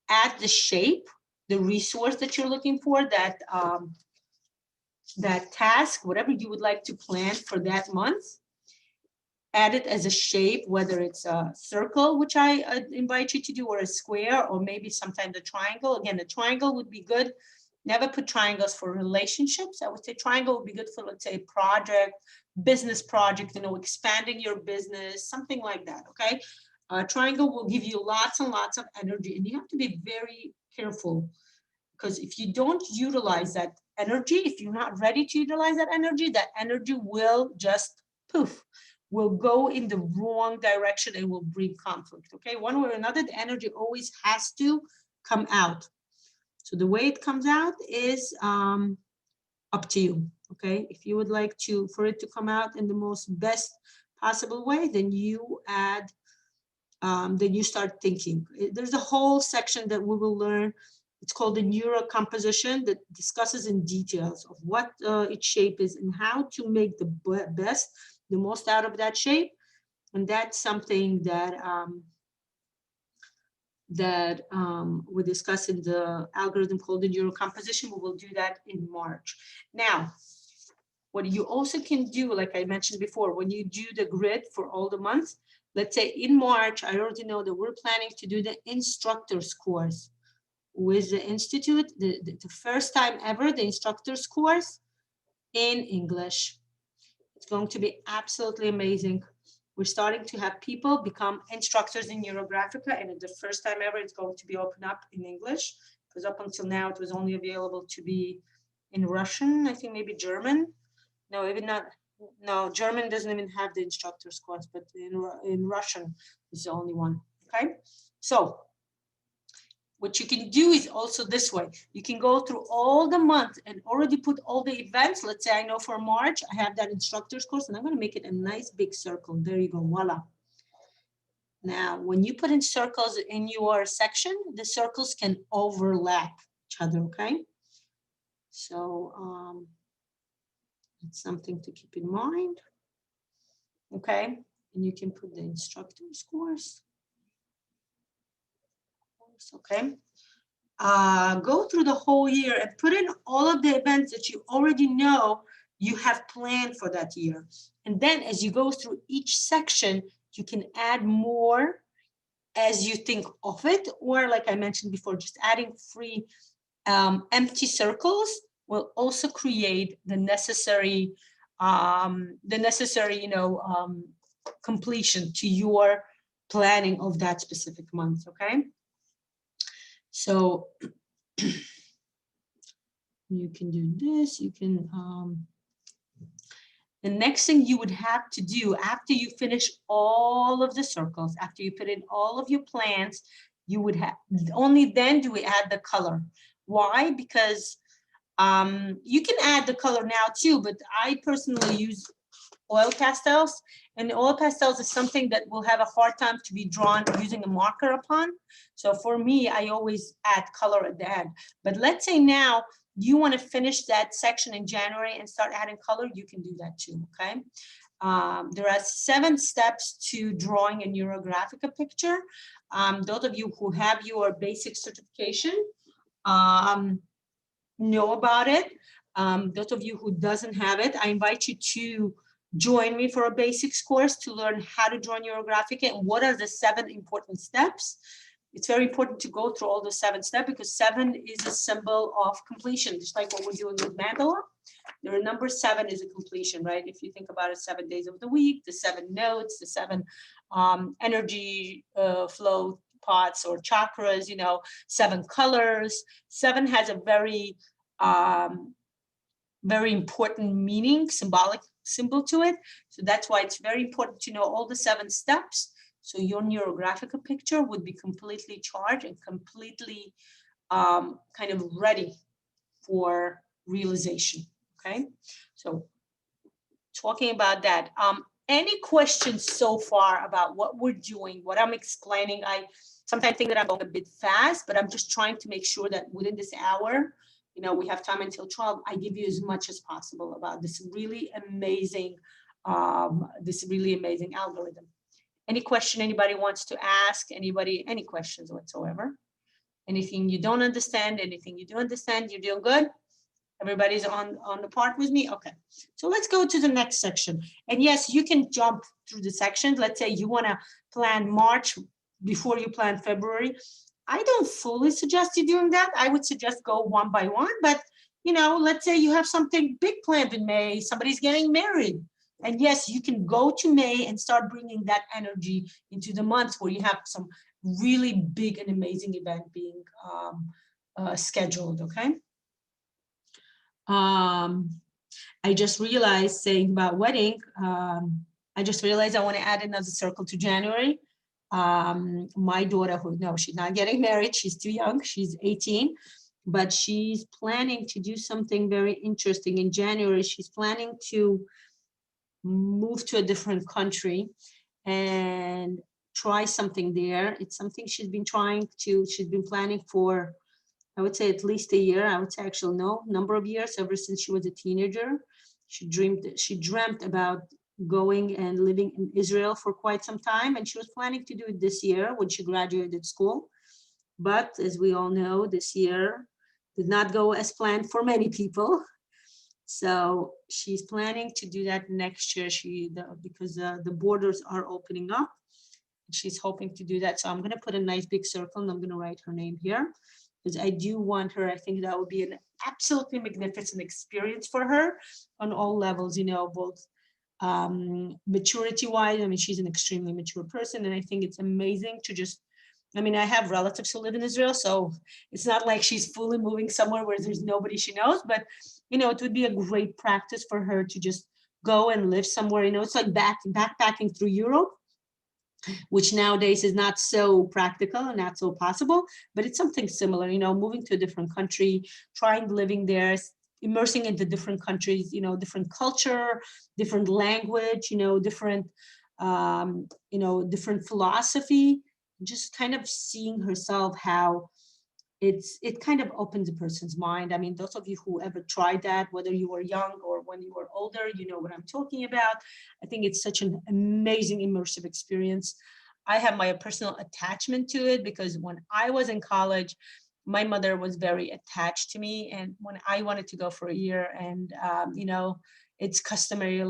add the shape, the resource that you're looking for, that, that task, whatever you would like to plan for that month, add it as a shape, whether it's a circle, which I invite you to do, or a square, or maybe sometimes a triangle. Again, a triangle would be good. Never put triangles for relationships. I would say triangle would be good for, let's say, project, business project, you know, expanding your business, something like that, okay? Triangle will give you lots and lots of energy, and you have to be very careful, because if you don't utilize that energy, if you're not ready to utilize that energy will just poof, will go in the wrong direction and will bring conflict, okay? One way or another, the energy always has to come out. So the way it comes out is up to you, okay? If you would like to, for it to come out in the most best possible way, then you add, then you start thinking. There's a whole section that we will learn. It's called the Neuro composition, that discusses in details of what its shape is and how to make the best, the most out of that shape. And that's something that we discuss in the algorithm called the Neuro composition. We will do that in March. Now, what you also can do, like I mentioned before, when you do the grid for all the months, let's say in March, I already know that we're planning to do the instructor's course with the Institute, the first time ever, the instructor's course in English. It's going to be absolutely amazing. We're starting to have people become instructors in Neurographica, and the first time ever, it's going to be opened up in English, because up until now, it was only available to be in Russian, I think maybe German. No, even not, no, German doesn't even have the instructor's course, but in Russian is the only one, okay? So what you can do is also this way. You can go through all the month and already put all the events. Let's say I know for March, I have that instructor's course, and I'm going to make it a nice big circle. There you go, voila. Now, when you put in circles in your section, the circles can overlap each other, okay? So it's something to keep in mind, okay? And you can put the instructor's course, okay? Go through the whole year and put in all of the events that you already know you have planned for that year. And then as you go through each section, you can add more as you think of it, or like I mentioned before, just adding free empty circles will also create the necessary completion to your planning of that specific month, okay? So you can do this, you can, the next thing you would have to do after you finish all of the circles, after you put in all of your plans, you would have, only then do we add the color. Why? Because you can add the color now too, but I personally use oil pastels, and oil pastels is something that will have a hard time to be drawn using a marker upon. So for me, I always add color at the end. But let's say now you want to finish that section in January and start adding color, you can do that too, okay? There are 7 steps to drawing a Neurographica picture. Those of you who have your basic certification know about it. Those of you who doesn't have it, I invite you to join me for a basics course to learn how to draw Neurographica and what are the 7 important steps. It's very important to go through all the 7 steps, because 7 is a symbol of completion, just like what we're doing with mandala. The number 7 is a completion, right? If you think about it, 7 days of the week, the 7 notes, the 7 energy flow pots or chakras, you know, 7 colors. 7 has a very important meaning, symbolic symbol to it. So that's why it's very important to know all the 7 steps. So your Neurographica picture would be completely charged and completely kind of ready for realization, okay? So talking about that, Any questions so far about what we're doing, what I'm explaining? I sometimes think that I'm going a bit fast, but I'm just trying to make sure that within this hour, we have time until 12, I give you as much as possible about this really amazing algorithm. Any question anybody wants to ask? Anybody, any questions whatsoever? Anything you don't understand, anything you do understand? You're doing good? Everybody's on the part with me? Okay. So let's go to the next section. And yes, you can jump through the sections. Let's say you want to plan March before you plan February. I don't fully suggest you doing that. I would suggest go one by one. But, let's say you have something big planned in May. Somebody's getting married. And yes, you can go to May and start bringing that energy into the months where you have some really big and amazing event being scheduled, okay? I just realized, saying about wedding, I just realized I want to add another circle to January. My daughter, no, she's not getting married. She's too young. She's 18, but she's planning to do something very interesting in January. She's planning to move to a different country and try something there. It's something she's been planning for, I would say, at least a year. I would say actually no, number of years, ever since she was a teenager. She dreamt about going and living in Israel for quite some time, and she was planning to do it this year when she graduated school. But as we all know, this year did not go as planned for many people. So she's planning to do that next year. Because the borders are opening up. She's hoping to do that. So I'm going to put a nice big circle and I'm going to write her name here, because I do want her. I think that would be an absolutely magnificent experience for her on all levels, both maturity-wise. I mean, she's an extremely mature person, and I think it's amazing to just, I have relatives who live in Israel, so it's not like she's fully moving somewhere where there's nobody she knows, but, it would be a great practice for her to just go and live somewhere. It's like backpacking through Europe, which nowadays is not so practical and not so possible, but it's something similar, moving to a different country, trying living there, immersing into different countries, different culture, different language, different, different philosophy, just kind of seeing herself how it kind of opens a person's mind. I mean, those of you who ever tried that, whether you were young or when you were older, you know what I'm talking about. I think it's such an amazing immersive experience. I have my personal attachment to it because when I was in college, my mother was very attached to me. And when I wanted to go for a year, and, it's customary,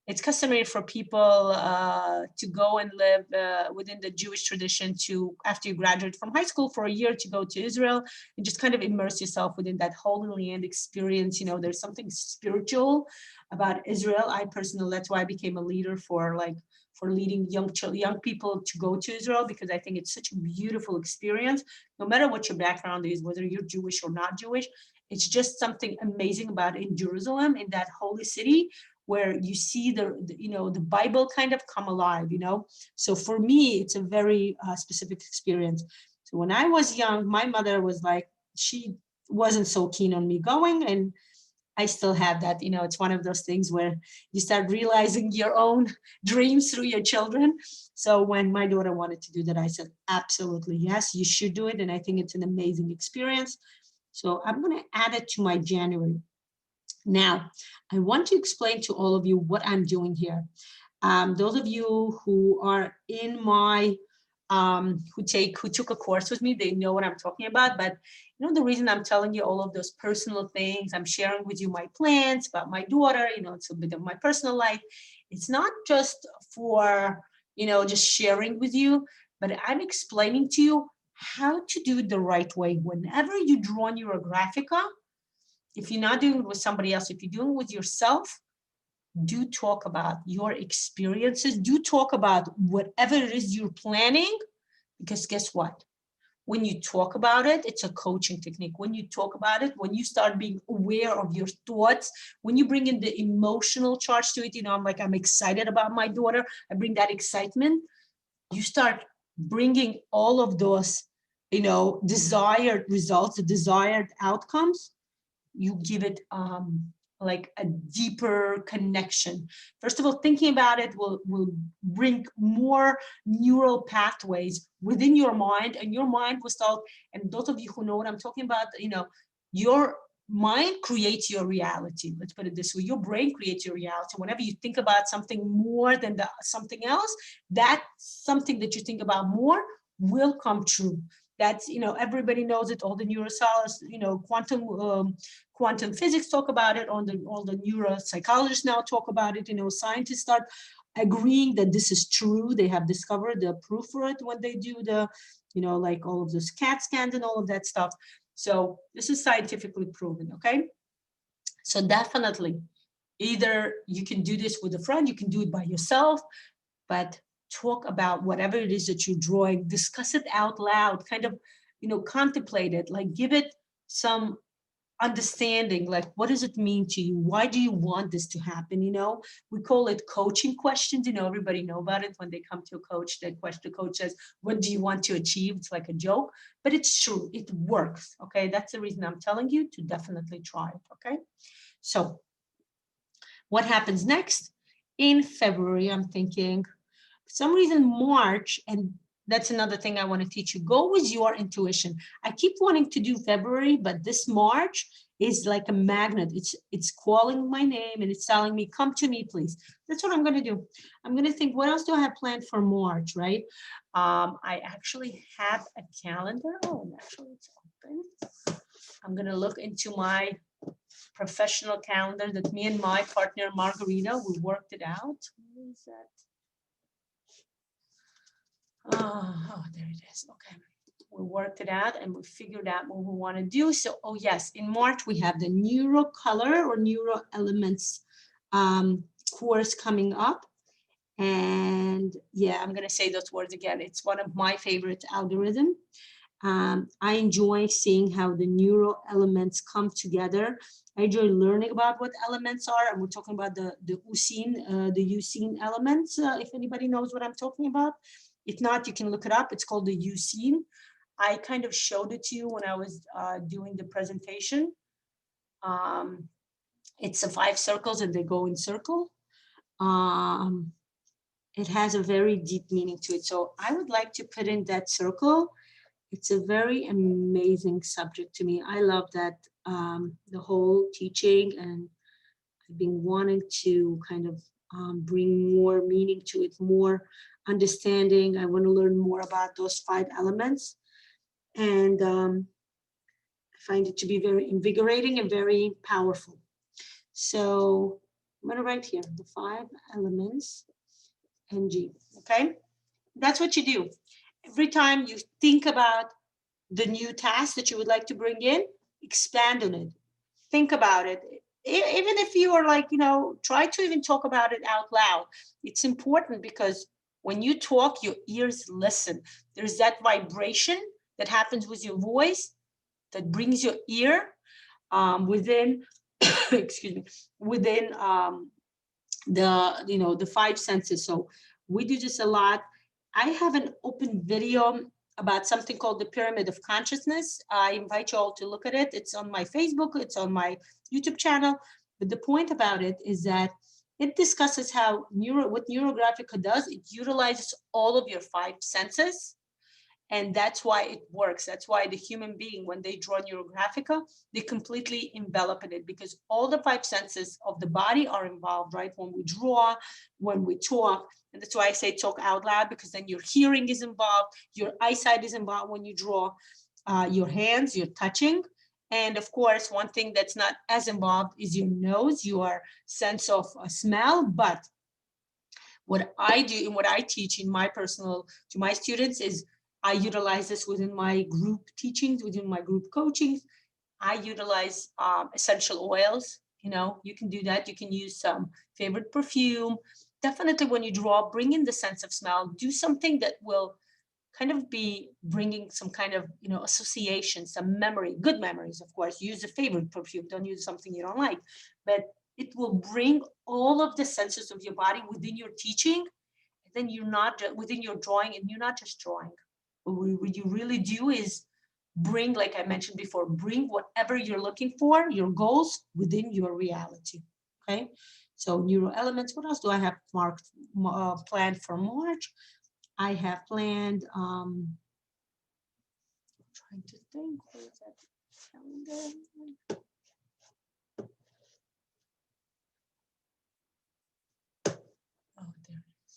it's customary for people to go and live within the Jewish tradition after you graduate from high school, for a year to go to Israel and just kind of immerse yourself within that Holy Land experience. There's something spiritual about Israel. I personally, that's why I became a leader for leading young people to go to Israel, because I think it's such a beautiful experience. No matter what your background is, whether you're Jewish or not Jewish, it's just something amazing about in Jerusalem, in that holy city, where you see the Bible kind of come alive, So for me, it's a very specific experience. So when I was young, my mother was she wasn't so keen on me going, and I still have that, it's one of those things where you start realizing your own dreams through your children. So when my daughter wanted to do that, I said, absolutely, yes, you should do it. And I think it's an amazing experience. So I'm going to add it to my January. Now, I want to explain to all of you what I'm doing here. Those of you who are in my, who took a course with me, they know what I'm talking about. But the reason I'm telling you all of those personal things, I'm sharing with you my plans about my daughter, it's a bit of my personal life. It's not just for, just sharing with you, but I'm explaining to you how to do it the right way. Whenever you draw NeuroGraphica, if you're not doing it with somebody else, if you're doing it with yourself, do talk about your experiences. Do talk about whatever it is you're planning, because guess what? When you talk about it, it's a coaching technique. When you talk about it, when you start being aware of your thoughts, when you bring in the emotional charge to it, I'm excited about my daughter. I bring that excitement. You start bringing all of those, desired results, the desired outcomes. You give it like a deeper connection. First of all, thinking about it will bring more neural pathways within your mind, and your mind will start, and those of you who know what I'm talking about, you know, your mind creates your reality. Let's put it this way. Your brain creates your reality. Whenever you think about something more than something else, that something that you think about more will come true. That's, you know, everybody knows it. All the neuroscientists, you know, quantum physics talk about it. All the neuropsychologists now talk about it. You know, scientists start agreeing that this is true. They have discovered the proof for it when they do the, you know, like all of those CAT scans and all of that stuff. So this is scientifically proven, okay? So definitely, either you can do this with a friend, you can do it by yourself, but talk about whatever it is that you're drawing, discuss it out loud, kind of, you know, contemplate it, like give it some understanding, like what does it mean to you? Why do you want this to happen? You know, we call it coaching questions. You know, everybody know about it. When they come to a coach, the coach says, what do you want to achieve? It's like a joke, but it's true. It works. Okay, that's the reason I'm telling you to definitely try it. Okay, so what happens next? In February, I'm thinking, for some reason, March, and that's another thing I want to teach you. Go with your intuition. I keep wanting to do February, but this March is like a magnet. It's calling my name and it's telling me, come to me, please. That's what I'm going to do. I'm going to think, what else do I have planned for March, right? I actually have a calendar. Oh, actually, it's open. I'm going to look into my professional calendar that me and my partner, Margarita, we worked it out. Where is that? Oh, there it is. Okay. We worked it out and we figured out what we want to do. So, oh yes, in March, we have the Neuro Color or Neuro Elements course coming up. And yeah, I'm going to say those words again. It's one of my favorite algorithms. I enjoy seeing how the neuro elements come together. I enjoy learning about what elements are, and we're talking about the usine elements, if anybody knows what I'm talking about. If not, you can look it up. It's called the usine. I kind of showed it to you when I was doing the presentation. It's the 5 circles and they go in circle. It has a very deep meaning to it. So I would like to put in that circle. It's a very amazing subject to me. I love that, the whole teaching, and I've been wanting to kind of bring more meaning to it, more understanding. I want to learn more about those 5 elements. And I find it to be very invigorating and very powerful. So I'm going to write here the 5 elements, NG, okay? That's what you do. Every time you think about the new task that you would like to bring in, expand on it. Think about it. Even if you are like, you know, try to even talk about it out loud. It's important because when you talk, your ears listen. There's that vibration that happens with your voice that brings your ear within, excuse me, within the 5 senses. So we do this a lot. I have an open video about something called the Pyramid of Consciousness. I invite you all to look at it. It's on my Facebook, it's on my YouTube channel. But the point about it is that it discusses how what Neurographica does. It utilizes all of your 5 senses. And that's why it works. That's why the human being, when they draw Neurographica, they completely envelop in it, because all the 5 senses of the body are involved, right? When we draw, when we talk. And that's why I say talk out loud, because then your hearing is involved, your eyesight is involved when you draw, your hands, your touching. And of course, one thing that's not as involved is your nose, your sense of smell. But what I do and what I teach in my to my students is I utilize this within my group teachings, within my group coachings. I utilize essential oils. You know, you can do that. You can use some favorite perfume. Definitely when you draw, bring in the sense of smell. Do something that will kind of be bringing some kind of, you know, association, some memory, good memories, of course. Use a favorite perfume. Don't use something you don't like. But it will bring all of the senses of your body within your teaching. And then you're not within your drawing, and you're not just drawing. What you really do is bring, like I mentioned before, bring whatever you're looking for, your goals within your reality. Okay. So neuro elements, what else do I have marked, planned for March? I have planned, trying to think, where is that calendar? Oh, there it is.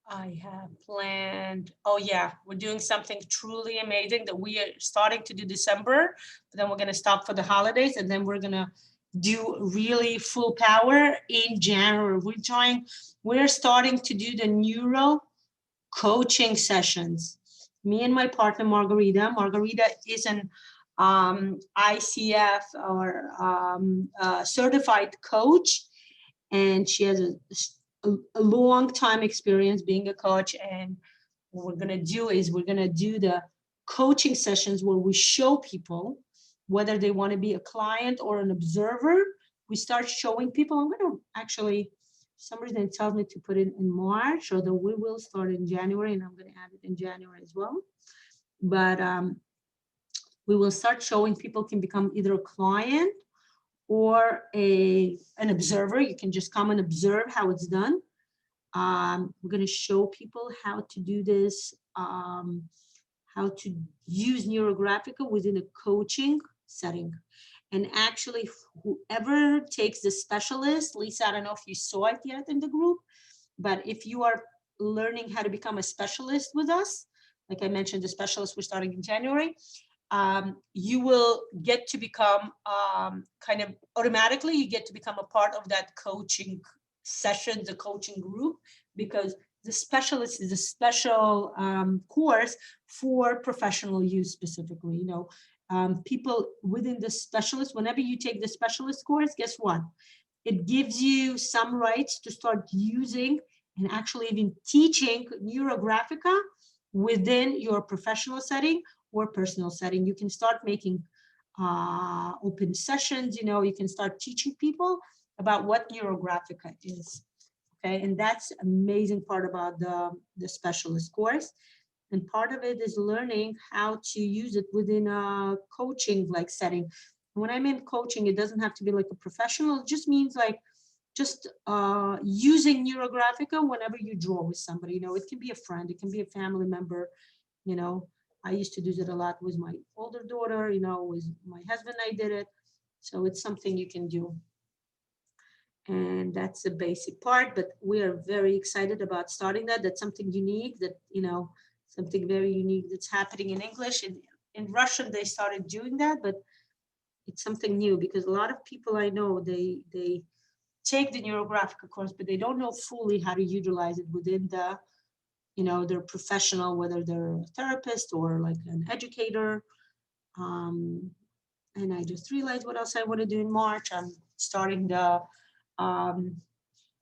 I have planned, oh yeah, we're doing something truly amazing that we are starting to do December, but then we're gonna stop for the holidays, and then we're gonna do really full power in January. We're starting to do the Neuro coaching sessions. Me and my partner, Margarita. Margarita is an ICF or certified coach, and she has a long time experience being a coach. And what we're gonna do is we're gonna do the coaching sessions where we show people whether they want to be a client or an observer. We start showing people. I'm gonna actually, for some reason it tells me to put it in March, although we will start in January, and I'm gonna add it in January as well. But we will start showing people can become either a client or an observer. You can just come and observe how it's done. We're going to show people how to do this, how to use NeuroGraphica within a coaching setting. And actually, whoever takes the specialist, Lisa, I don't know if you saw it yet in the group, but if you are learning how to become a specialist with us, like I mentioned, the specialist we're starting in January, you will get to become kind of automatically, you get to become a part of that coaching session, the coaching group, because the specialist is a special course for professional use specifically. People within the specialist, whenever you take the specialist course, guess what? It gives you some rights to start using and actually even teaching NeuroGraphica within your professional setting or personal setting. You can start making open sessions, you can start teaching people about what NeuroGraphica is. Okay, and that's amazing part about the specialist course. And part of it is learning how to use it within a coaching like setting. When I mean coaching, it doesn't have to be like a professional. It just means like just using NeuroGraphica whenever you draw with somebody. It can be a friend, it can be a family member. I used to do that a lot with my older daughter. With my husband, I did it. So it's something you can do. And that's the basic part, but we are very excited about starting that. That's something unique that, something very unique that's happening in English. In Russian, they started doing that, but it's something new because a lot of people I know, they take the NeuroGraphic course, but they don't know fully how to utilize it within the, their professional, whether they're a therapist or like an educator. And I just realized what else I want to do in March. I'm starting the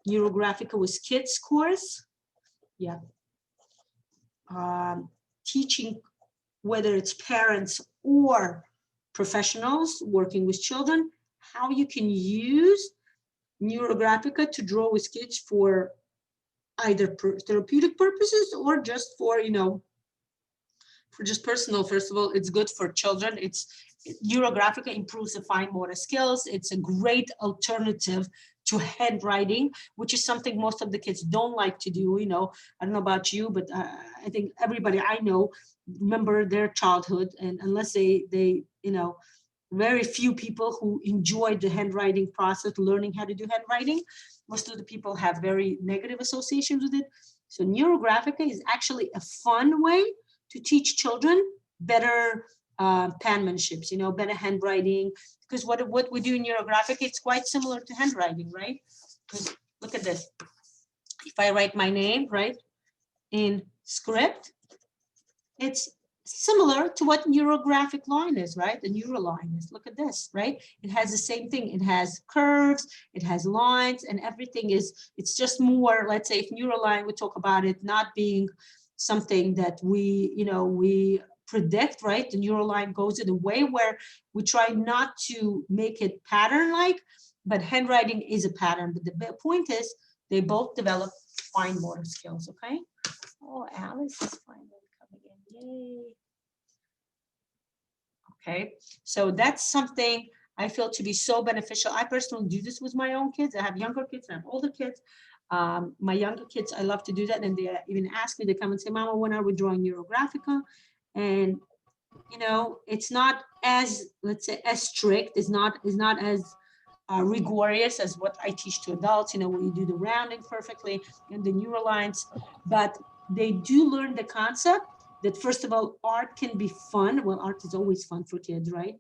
NeuroGraphica with Kids course. Yeah. Teaching, whether it's parents or professionals working with children, how you can use NeuroGraphica to draw with kids for either therapeutic purposes or just for, for just personal. First of all, it's good for children. NeuroGraphica improves the fine motor skills. It's a great alternative to handwriting, which is something most of the kids don't like to do. I don't know about you, but I think everybody I know remember their childhood, and unless they very few people who enjoyed the handwriting process, learning how to do handwriting. Most of the people have very negative associations with it. So NeuroGraphica is actually a fun way to teach children better penmanships, better handwriting. Because what we do in NeuroGraphic, it's quite similar to handwriting, right? Because look at this. If I write my name, right, in script, it's similar to what NeuroGraphic line is, right? The Neuro line is, look at this, right? It has the same thing. It has curves, it has lines, and everything it's just more, let's say if Neuro line, we talk about it not being something that we predict, right? The Neuro line goes in a way where we try not to make it pattern-like, but handwriting is a pattern. But the point is they both develop fine motor skills, okay? Oh, Alice is finally coming in, yay. Okay, so that's something I feel to be so beneficial. I personally do this with my own kids. I have younger kids, I have older kids. My younger kids, I love to do that, and they even ask me, they come and say, Mama, when are we drawing Neurographica? And you know, it's not as, let's say, as strict, it's not as rigorous as what I teach to adults, you know, where you do the rounding perfectly and the neural lines, but they do learn the concept that, first of all, art can be fun. Well, art is always fun for kids, right?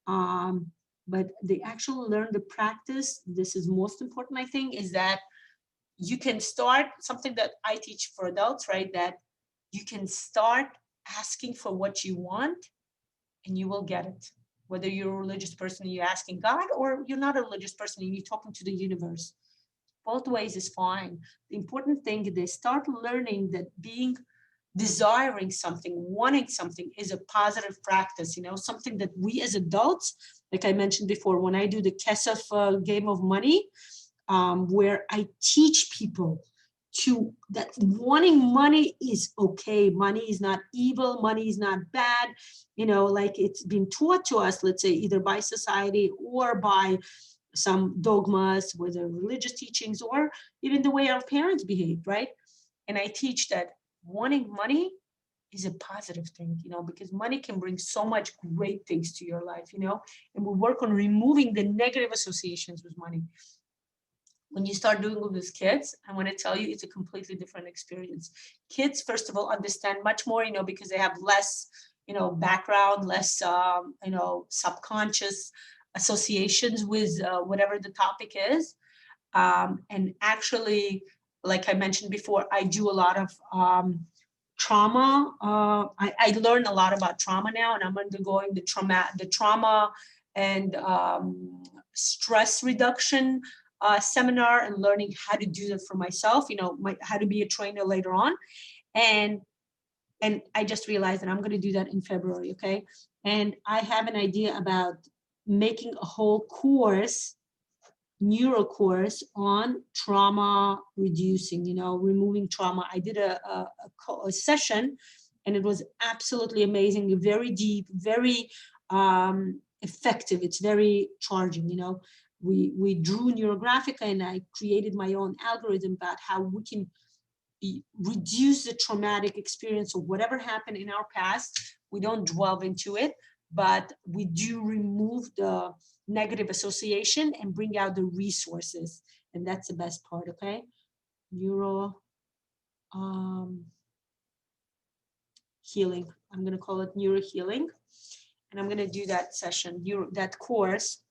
But they actually learn the practice. This is most important, I think, is that you can start something that I teach for adults, right? That you can start asking for what you want and you will get it. Whether you're a religious person and you're asking God, or you're not a religious person and you're talking to the universe. Both ways is fine. The important thing is they start learning that desiring something, wanting something is a positive practice, you know, something that we as adults, like I mentioned before, when I do the Kesef game of money, where I teach people that wanting money is okay. Money is not evil. Money is not bad. You know, like it's been taught to us, let's say, either by society or by some dogmas, whether religious teachings or even the way our parents behaved, right? And I teach that wanting money is a positive thing, you know, because money can bring so much great things to your life, you know, and we work on removing the negative associations with money. When you start doing it with kids, I want to tell you, it's a completely different experience. Kids, first of all, understand much more, you know, because they have less, you know, background, less, you know, subconscious associations with whatever the topic is. And actually, like I mentioned before, I do a lot of trauma. I learn a lot about trauma now, and I'm undergoing the trauma and stress reduction seminar, and learning how to do that for myself, you know, how to be a trainer later on. And I just realized that I'm going to do that in February, okay? And I have an idea about making a whole course, Neuro course on trauma reducing, you know, removing trauma. I did a session, and it was absolutely amazing, very deep, very effective. It's very charging, you know. We drew Neurographica, and I created my own algorithm about how we can reduce the traumatic experience of whatever happened in our past. We don't delve into it, but we do remove the negative association and bring out the resources. And that's the best part, okay? Neuro healing. I'm going to call it neuro healing. And I'm going to do that session, that course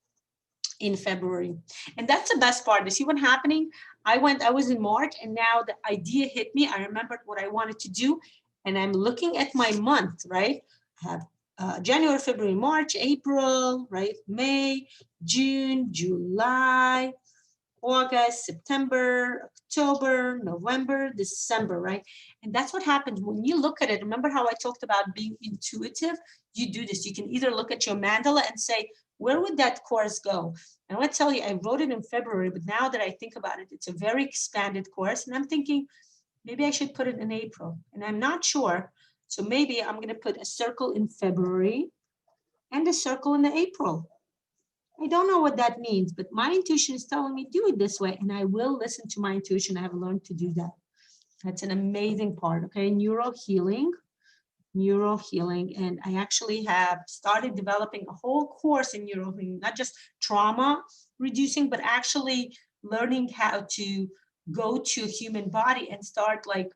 in February. And that's the best part. You see what's happening? I was in March, and now the idea hit me. I remembered what I wanted to do, and I'm looking at my month, right? I have January, February, March, April, right? May, June, July, August, September, October, November, December, right? And that's what happens when you look at it. Remember how I talked about being intuitive? You do this. You can either look at your mandala and say, where would that course go? And I want to tell you, I wrote it in February, but now that I think about it, it's a very expanded course. And I'm thinking, maybe I should put it in April. And I'm not sure. So maybe I'm going to put a circle in February and a circle in April. I don't know what that means, but my intuition is telling me do it this way, and I will listen to my intuition. I have learned to do that. That's an amazing part, okay? Neuro healing, and I actually have started developing a whole course in neuro healing, not just trauma reducing, but actually learning how to go to a human body and start like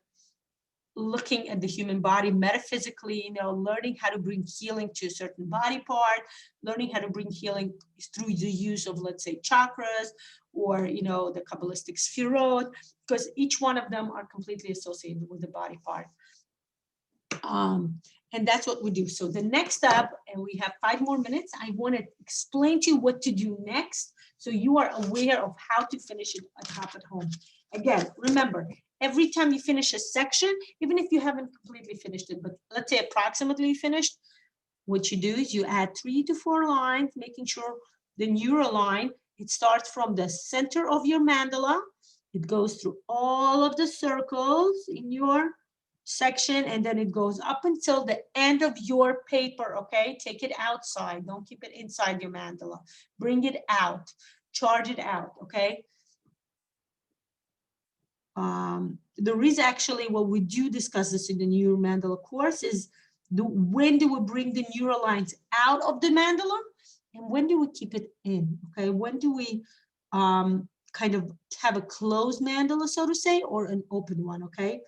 looking at the human body metaphysically, you know, learning how to bring healing to a certain body part, learning how to bring healing through the use of, let's say, chakras, or, you know, the Kabbalistic Sphirot, because each one of them are completely associated with the body part. And that's what we do. So the next step, and we have 5 more minutes, I want to explain to you what to do next, so you are aware of how to finish it at home. Again, remember, every time you finish a section, even if you haven't completely finished it, but let's say approximately finished, what you do is you add 3 to 4 lines, making sure the neuro line, it starts from the center of your mandala. It goes through all of the circles in your section, and then it goes up until the end of your paper, okay? Take it outside, don't keep it inside your mandala. Bring it out, charge it out, okay? The reason actually, what we do discuss this in the NeuroMandala course is when do we bring the neural lines out of the mandala and when do we keep it in, okay? When do we kind of have a closed mandala, so to say, or an open one, okay?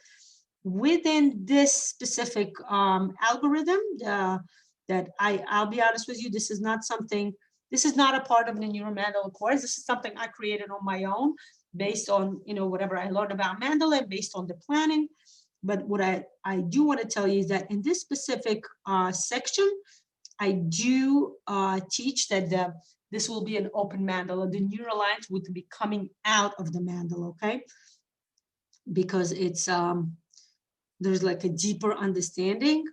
Within this specific algorithm, that I'll be honest with you, this is not a part of the NeuroMandala course. This is something I created on my own based on, you know, whatever I learned about mandala, based on the planning. But what I do want to tell you is that in this specific section, I do teach that this will be an open mandala. The neural lines would be coming out of the mandala, okay? Because it's there's like a deeper understanding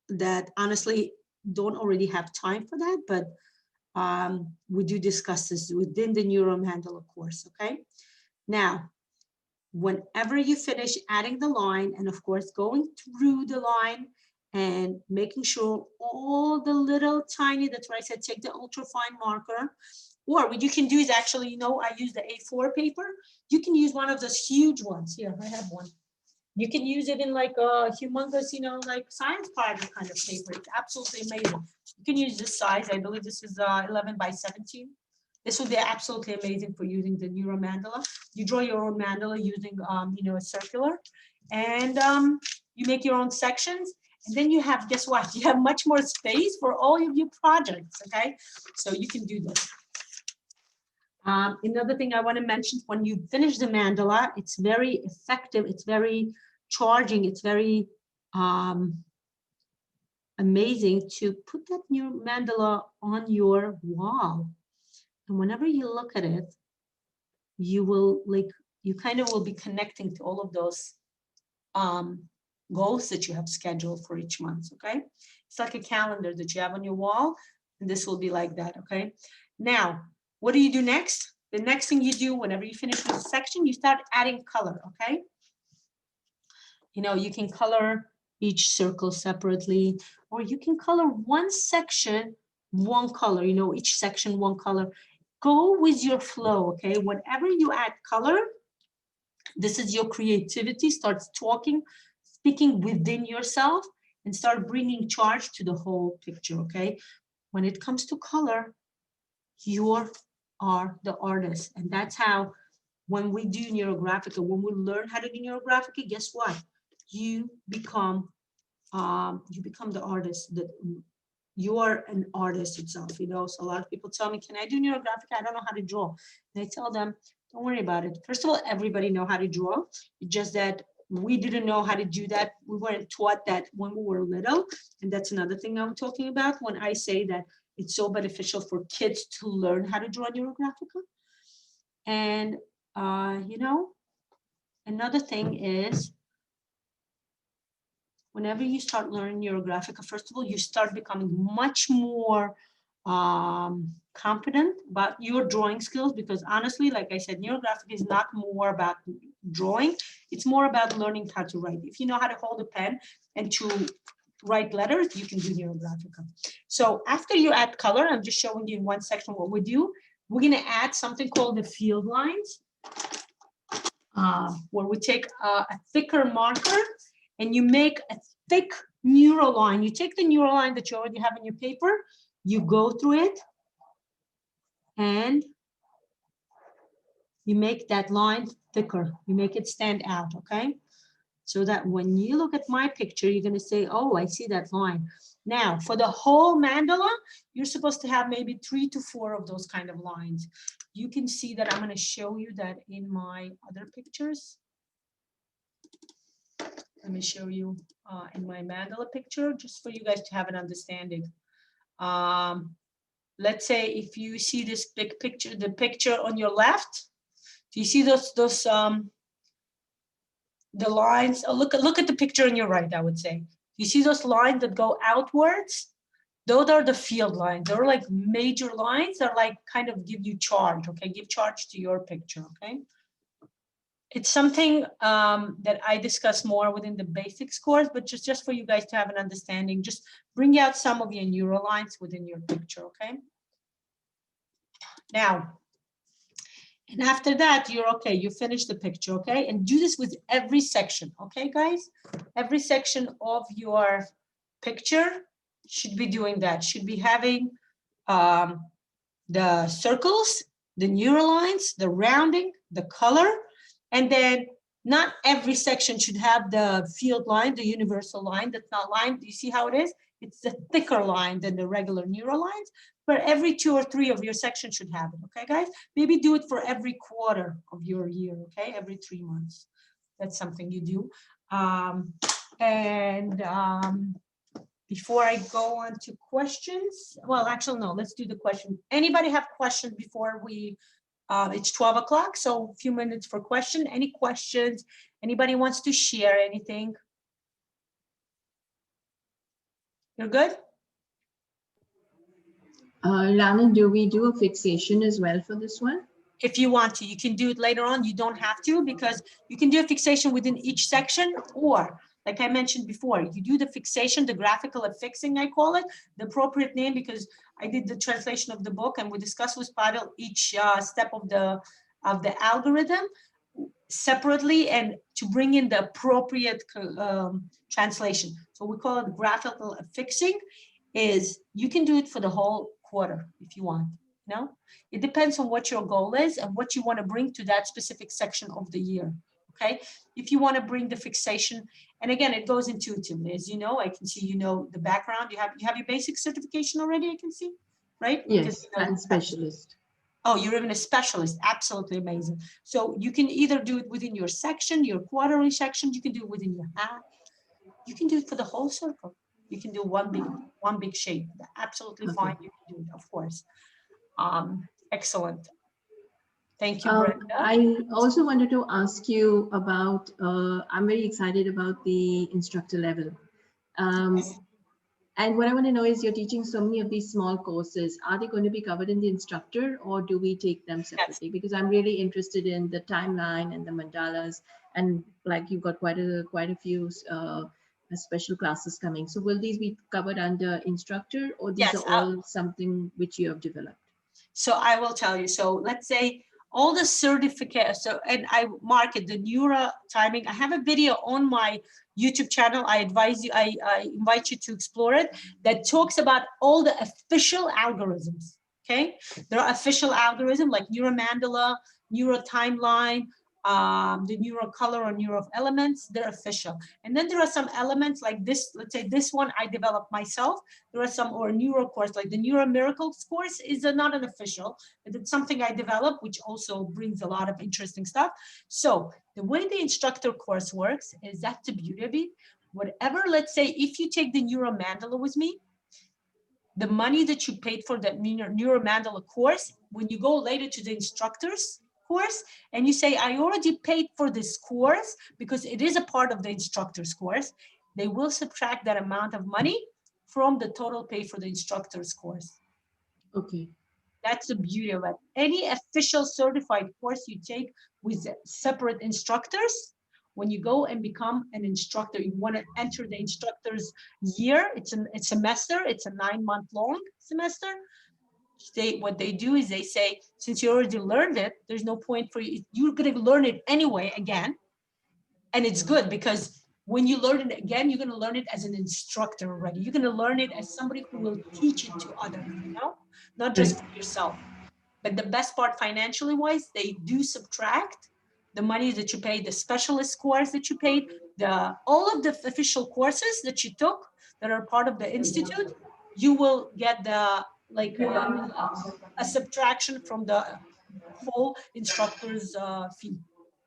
that honestly don't already have time for that, but we do discuss this within the NeuroMandala course, okay? Now, whenever you finish adding the line, and of course going through the line and making sure all the little tiny, that's why I said take the ultra fine marker, or what you can do is actually, you know, I use the A4 paper. You can use one of those huge ones. Here, I have one. You can use it in like a humongous, you know, like science project kind of paper. It's absolutely amazing. You can use this size. I believe this is 11 by 17. This would be absolutely amazing for using the NeuroMandala. You draw your own mandala using, you know, a circular, and you make your own sections. And then you have, guess what? You have much more space for all of your projects, okay? So you can do this. Another thing I want to mention, when you finish the mandala, it's very effective, it's very charging, it's very amazing to put that new mandala on your wall. And whenever you look at it, you will you kind of will be connecting to all of those goals that you have scheduled for each month, okay? It's like a calendar that you have on your wall, and this will be like that, okay? Now, what do you do next? The next thing you do whenever you finish with a section, you start adding color, okay? You know, you can color each circle separately, or you can color one section, one color, you know, each section, one color. Go with your flow, okay? Whenever you add color, this is your creativity, starts talking, speaking within yourself, and start bringing charge to the whole picture, okay? When it comes to color, you are the artist. And that's how, when we do Neurographica, when we learn how to do Neurographica, guess what? You become the artist. That you are an artist itself, you know. So a lot of people tell me, can I do Neurographica? I don't know how to draw. And I tell them, don't worry about it. First of all, everybody know how to draw. It's just that we didn't know how to do that. We weren't taught that when we were little. And that's another thing I'm talking about when I say that it's so beneficial for kids to learn how to draw Neurographica. And, you know, another thing is, whenever you start learning Neurographica, first of all, you start becoming much more confident about your drawing skills, because honestly, like I said, Neurographica is not more about drawing. It's more about learning how to write. If you know how to hold a pen and to write letters, you can do Neurographica. So after you add color, I'm just showing you in one section what we do. We're going to add something called the field lines, where we take a thicker marker and you make a thick neural line. You take the neural line that you already have in your paper, you go through it, and you make that line thicker. You make it stand out, okay? So that when you look at my picture, you're going to say, oh, I see that line. Now, for the whole mandala, you're supposed to have maybe 3 to 4 of those kind of lines. You can see that I'm going to show you that in my other pictures. Let me show you in my mandala picture, just for you guys to have an understanding. Let's say if you see this big picture, the picture on your left, do you see those the lines? Oh, look at the picture on your right, I would say. You see those lines that go outwards? Those are the field lines. They're like major lines that like kind of give you charge, okay? Give charge to your picture, okay? It's something that I discuss more within the basics course, but just for you guys to have an understanding, just bring out some of your neural lines within your picture, okay? Now, and after that, you're okay, you finish the picture, okay? And do this with every section, okay, guys? Every section of your picture should be doing that, should be having the circles, the neural lines, the rounding, the color, and then not every section should have the field line, the universal line that's not lined. Do you see how it is? It's the thicker line than the regular neural lines, but every 2 or 3 of your sections should have it, okay, guys? Maybe do it for every quarter of your year, okay? Every 3 months. That's something you do. Before I go on to questions, well, actually, no, let's do the question. Anybody have questions before we, it's 12 o'clock, so a few minutes for question. Any questions? Anybody wants to share anything? You're good? Lana, do we do a fixation as well for this one? If you want to, you can do it later on. You don't have to, because you can do a fixation within each section, or like I mentioned before, you do the fixation, the graphical affixing, I call it, the appropriate name, because I did the translation of the book and we discussed with Pavel each step of the algorithm separately and to bring in the appropriate translation. So we call it graphical affixing. Is you can do it for the whole quarter if you want. No, it depends on what your goal is and what you want to bring to that specific section of the year. Okay, if you want to bring the fixation, and again, it goes intuitively, as you know. I can see you know the background. You have your basic certification already. I can see, right? Yes, I'm specialist. Oh, you're even a specialist. Absolutely amazing. So you can either do it within your section, your quarterly section. You can do it within your half. You can do it for the whole circle. You can do one big shape. Absolutely fine. You can do it, of course. Excellent. Thank you, Brenda. I also wanted to ask you about, I'm very excited about the instructor level. And what I want to know is, you're teaching so many of these small courses. Are they going to be covered in the instructor, or do we take them separately? Yes. Because I'm really interested in the timeline and the mandalas, and like you've got quite a few special classes coming. So will these be covered under instructor, or these are all something which you have developed? So I will tell you. So let's say all the certificates. So, and I mark it, the Neuro timing. I have a video on my YouTube channel. I advise you, I invite you to explore it, that talks about all the official algorithms. Okay, there are official algorithms like NeuroMandala, Neuro timeline, the Neuro color or Neuro elements. They're official. And then there are some elements like this. Let's say this one I developed myself. There are some, or Neuro course, like the Neuro Miracles course is not an official, but it's something I developed, which also brings a lot of interesting stuff. So the way the instructor course works is, that's the beauty of it. Whatever, let's say, if you take the NeuroMandala with me, the money that you paid for that NeuroMandala course, when you go later to the instructor's course and you say, I already paid for this course because it is a part of the instructor's course, they will subtract that amount of money from the total pay for the instructor's course. Okay. That's the beauty of it. Any official certified course you take with separate instructors, when you go and become an instructor, you want to enter the instructor's year. It's a semester. It's a 9-month long semester. What they do is they say, since you already learned it, there's no point for you. You're going to learn it anyway again. And it's good because when you learn it again, you're going to learn it as an instructor already. You're going to learn it as somebody who will teach it to others, you know, not just for yourself. But the best part, financially wise, they do subtract the money that you paid, the specialist course that you paid, all of the official courses that you took that are part of the institute. You will get the a subtraction from the whole instructor's fee.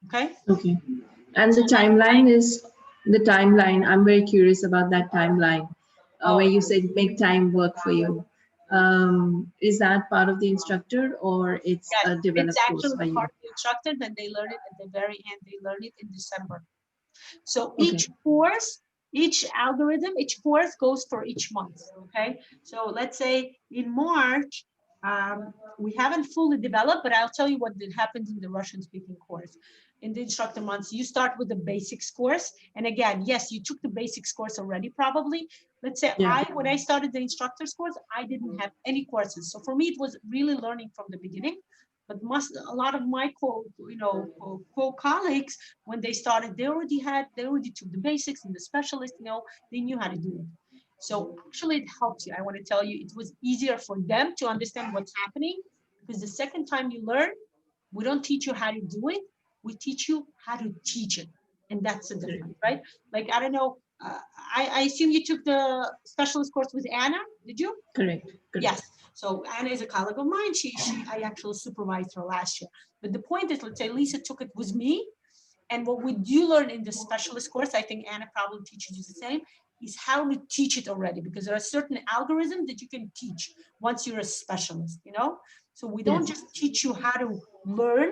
Okay. Okay. And the timeline is the timeline. I'm very curious about that timeline where you said make time work for you. Is that part of the instructor, or it's a developed course by you? It's actually part of the instructor. Then they learn it at the very end. They learn it in December. So each course, each algorithm, each course goes for each month. Okay. So let's say in March, we haven't fully developed, but I'll tell you what happens in the Russian speaking course. in the instructor months, you start with the basics course. And again, yes, you took the basics course already, probably. Let's say when I started the instructor's course, I didn't have any courses. So for me, it was really learning from the beginning. But a lot of my colleagues, when they started, they already took the basics, and the specialists, they knew how to do it. So actually it helps you. I want to tell you, it was easier for them to understand what's happening, because the second time you learn, we don't teach you how to do it. We teach you how to teach it. And that's the difference, right? Like, I don't know, I assume you took the specialist course with Anna, did you? Correct. Yes. So Anna is a colleague of mine. I actually supervised her last year. But the point is, let's say Lisa took it with me. And what we do learn in the specialist course, I think Anna probably teaches you the same, is how to teach it already, because there are certain algorithms that you can teach once you're a specialist, So we don't just teach you how to learn,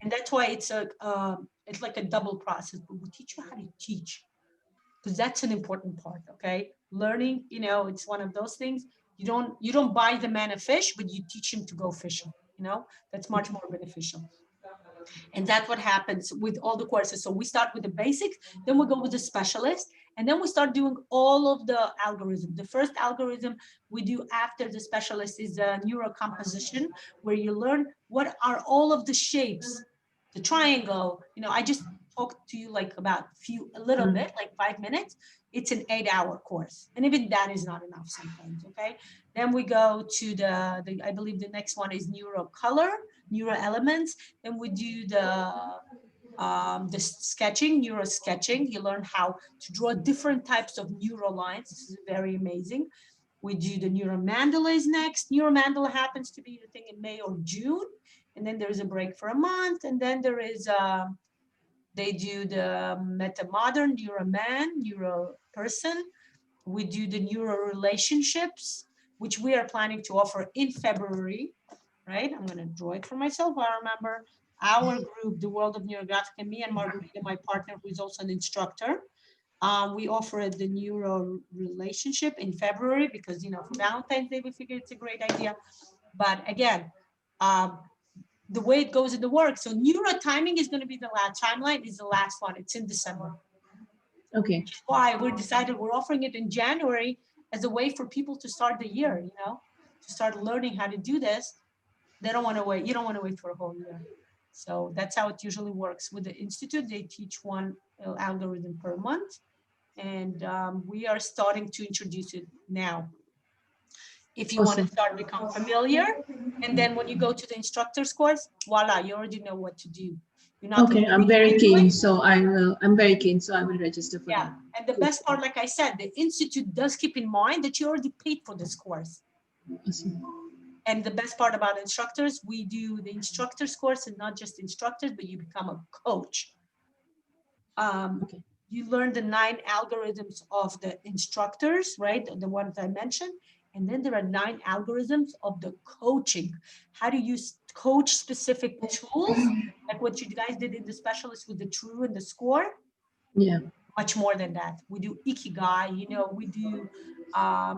and that's why it's like a double process, but we teach you how to teach, because that's an important part, okay? Learning, it's one of those things. You don't buy the man a fish, but you teach him to go fishing, that's much more beneficial. And that's what happens with all the courses. So we start with the basics, then we go with the specialist, and then we start doing all of the algorithms. The first algorithm we do after the specialist is a neurocomposition, where you learn what are all of the shapes, the triangle. I just talked to you like about a little bit, like 5 minutes. It's an 8-hour course, and even that is not enough sometimes. Okay, then we go to I believe the next one is neurocolor, neuro elements. Then we do the sketching, neuro sketching. You learn how to draw different types of neural lines. This is very amazing. We do the NeuroMandala is next. NeuroMandala happens to be the thing in May or June, and then there is a break for a month, and then there is they do the meta-modern, neuroman, neuro person. We do the neuro relationships, which we are planning to offer in February, right? I'm going to draw it for myself. I remember our group, the World of Neurographica, me and Margarita, my partner, who is also an instructor. We offered the neuro relationship in February because, for Valentine's Day, we figured it's a great idea. But again, the way it goes in the work. So neuro timing is going to be the last timeline, is the last one. It's in December. Okay. Which is why we decided we're offering it in January as a way for people to start the year, to start learning how to do this. They don't want to wait. You don't want to wait for a whole year. So that's how it usually works with the Institute. They teach one algorithm per month. And we are starting to introduce it now. If you want to start become familiar, and then when you go to the instructor's course, voila, you already know what to do. You're not I'm very keen, so I'm very keen, so I will register for that. And the best part, like I said, the Institute does keep in mind that you already paid for this course. Awesome. And the best part about instructors, we do the instructor's course, and not just instructors, but you become a coach. You learn the 9 algorithms of the instructors, right? The ones I mentioned. And then there are 9 algorithms of the coaching. How to use coach specific tools, like what you guys did in the specialist with the true and the score. Yeah. Much more than that. We do Ikigai, we do, I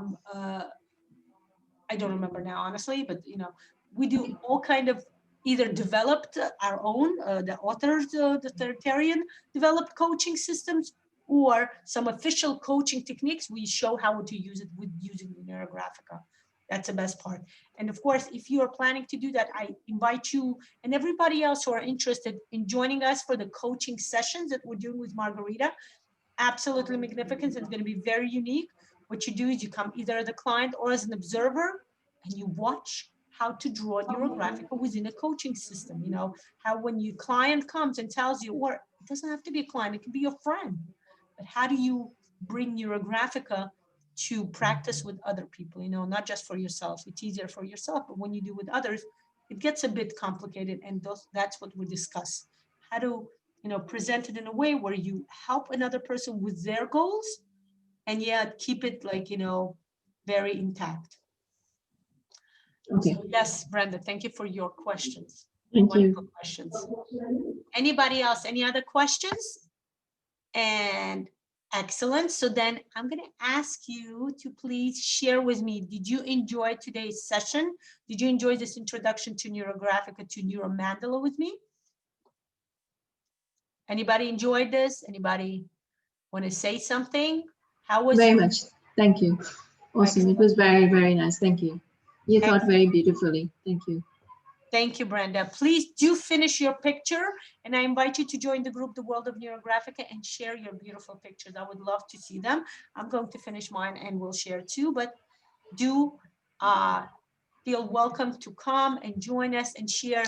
don't remember now, honestly, but, we do all kind of either developed our own, the authors, the Therapeutic developed coaching systems, or some official coaching techniques. We show how to use it with using the Neurographica. That's the best part. And of course, if you are planning to do that, I invite you and everybody else who are interested in joining us for the coaching sessions that we're doing with Margarita. Absolutely magnificent. It's going to be very unique. What you do is you come either as a client or as an observer, and you watch how to draw Neurographical within a coaching system. How when your client comes and tells you, or it doesn't have to be a client, it can be your friend, but how do you bring Neurographica to practice with other people, not just for yourself. It's easier for yourself, but when you do with others, it gets a bit complicated, and that's what we discuss. How to, present it in a way where you help another person with their goals, and yet keep it like, very intact. Okay. So, yes, Brenda, thank you for your questions. Thank Wonderful you. questions. Anybody else? Any other questions? And excellent. So then I'm going to ask you to please share with me, did you enjoy today's session? Did you enjoy this introduction to Neurographica, to NeuroMandala with me? Anybody enjoyed this? Anybody want to say something? How was Very your much. Thank you. Awesome. It was very, very nice. Thank you. You thought very beautifully. Thank you. Thank you, Brenda. Please do finish your picture, and I invite you to join the group, the World of Neurographica, and share your beautiful pictures. I would love to see them. I'm going to finish mine and we'll share too, but do feel welcome to come and join us and share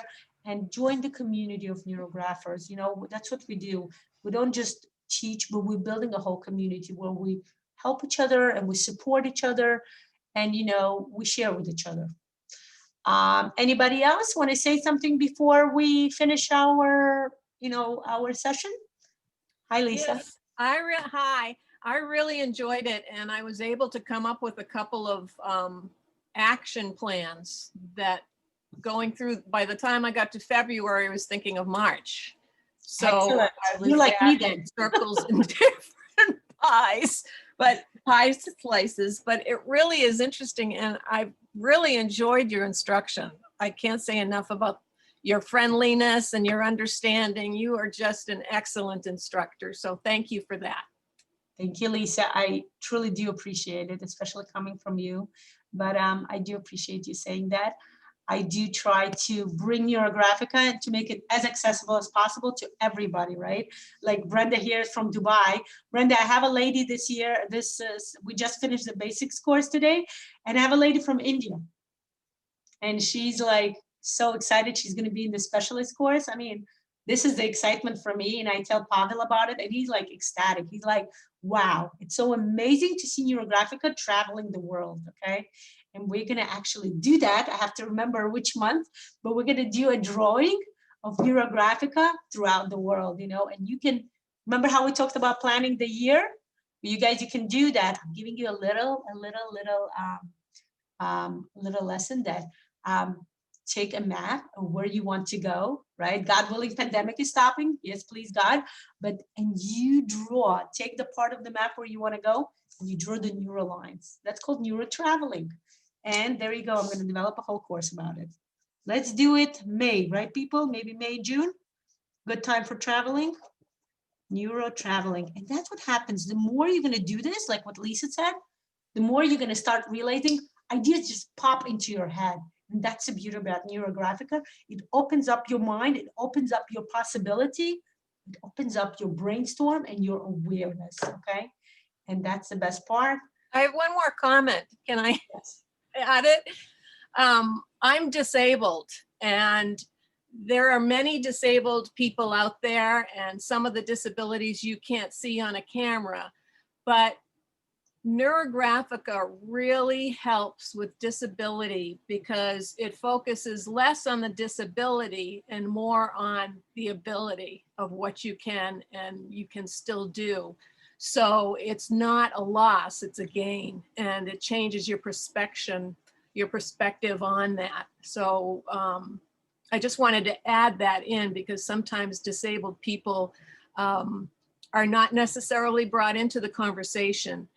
and join the community of neurographers. You know, that's what we do. We don't just teach, but we're building a whole community where we help each other and we support each other, and, you know, we share with each other. Anybody else want to say something before we finish our, you know, our session? Hi, Lisa. Yes, hi. I really enjoyed it, and I was able to come up with a couple of action plans that going through. By the time I got to February, I was thinking of March. So Excellent. I was You like me adding then. circles in different pie slices, but it really is interesting, and I've really enjoyed your instruction. I can't say enough about your friendliness and your understanding. You are just an excellent instructor. So thank you for that. Thank you, Lisa. I truly do appreciate it, especially coming from you. But I do appreciate you saying that. I do try to bring Neurographica to make it as accessible as possible to everybody, right? Like Brenda here is from Dubai. Brenda, I have a lady this year. We just finished the basics course today, and I have a lady from India. And she's like so excited. She's going to be in the specialist course. I mean, this is the excitement for me. And I tell Pavel about it, and he's like ecstatic. He's like, wow, it's so amazing to see Neurographica traveling the world, okay? And we're going to actually do that. I have to remember which month, but we're going to do a drawing of Neurographica throughout the world, you know, and you can remember how we talked about planning the year. You guys, you can do that. I'm giving you a little lesson that take a map of where you want to go, right? God willing, pandemic is stopping. Yes, please, God. And you draw, take the part of the map where you want to go, and you draw the neuro lines. That's called neuro traveling. And there you go. I'm going to develop a whole course about it. Let's do it May, right, people? Maybe May, June. Good time for traveling. Neuro traveling. And that's what happens. The more you're going to do this, like what Lisa said, the more you're going to start realizing ideas just pop into your head. And that's the beauty about Neurographica. It opens up your mind. It opens up your possibility. It opens up your brainstorm and your awareness, okay? And that's the best part. I have one more comment. Can I add it? I'm disabled, and there are many disabled people out there, and some of the disabilities you can't see on a camera, but Neurographica really helps with disability because it focuses less on the disability and more on the ability of what you can and you can still do. So it's not a loss, it's a gain, and it changes your perspective on that. So I just wanted to add that in because sometimes disabled people are not necessarily brought into the conversation.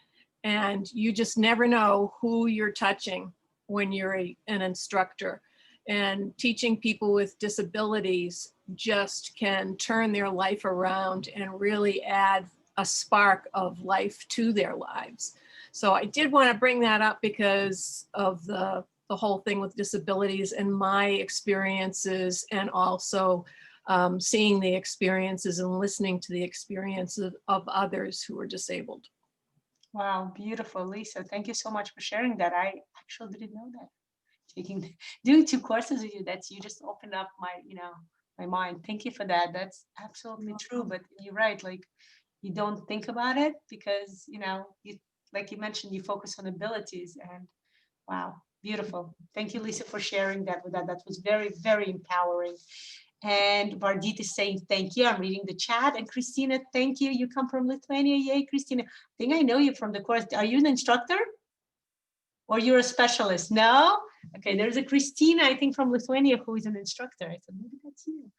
And you just never know who you're touching when you're an instructor. And teaching people with disabilities just can turn their life around and really add a spark of life to their lives. So I did want to bring that up because of the whole thing with disabilities and my experiences, and also seeing the experiences and listening to the experiences of others who are disabled. Wow, beautiful, Lisa. Thank you so much for sharing that. I actually didn't know that. Doing 2 courses with you, you just opened up my mind. Thank you for that. That's absolutely true. But you're right, like you don't think about it because, like you mentioned, you focus on abilities, and wow, beautiful. Thank you, Lisa, for sharing that with that. That was very, very empowering. And Vardit is saying thank you. I'm reading the chat. And Christina, thank you. You come from Lithuania. Yay, Christina. I think I know you from the course. Are you an instructor? Or you're a specialist? No? Okay, there's a Christina, I think, from Lithuania who is an instructor. I said, maybe that's you.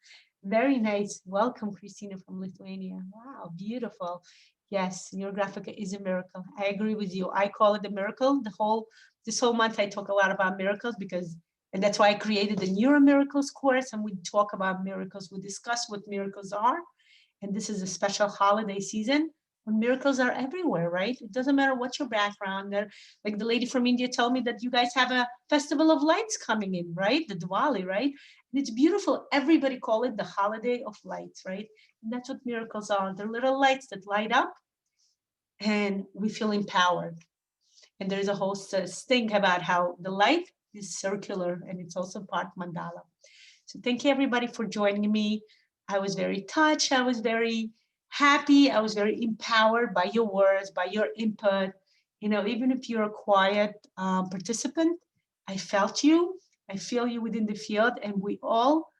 Very nice. Welcome, Christina from Lithuania. Wow, beautiful. Yes, Neurographica is a miracle. I agree with you. I call it a miracle. This whole month I talk a lot about miracles and that's why I created the NeuroMiracles course, and we talk about miracles. We discuss what miracles are, And this is a special holiday season when miracles are everywhere, right? It doesn't matter what your background. Like the lady from India told me that you guys have a festival of lights coming in, right? The Diwali, right? And it's beautiful. Everybody call it the holiday of lights, right? And that's what miracles are. They're little lights that light up and we feel empowered. And there's a whole thing about how the light is circular and it's also part mandala. So thank you everybody for joining me. I was very touched. I was very happy. I was very empowered by your words, by your input. You know, even if you're a quiet participant, I felt you. I feel you within the field, and we all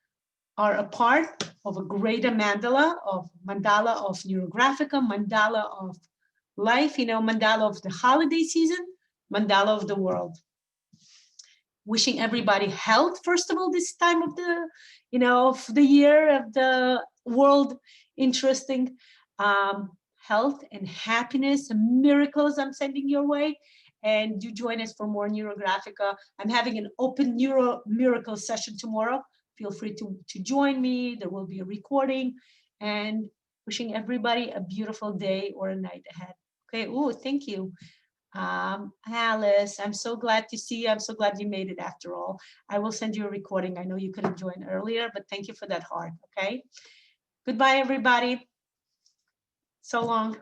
are a part of a greater mandala of Neurographica, mandala of life, you know, mandala of the holiday season, mandala of the world. Wishing everybody health, first of all, this time of the, you know, of the year of the world, interesting health and happiness and miracles I'm sending your way. And do join us for more Neurographica. I'm having an open neuro miracle session tomorrow. Feel free to join me. There will be a recording, and wishing everybody a beautiful day or a night ahead. Okay, oh, thank you. Alice, I'm so glad to see you. I'm so glad you made it after all. I will send you a recording. I know you couldn't join earlier, but thank you for that heart, okay? Goodbye, everybody. So long.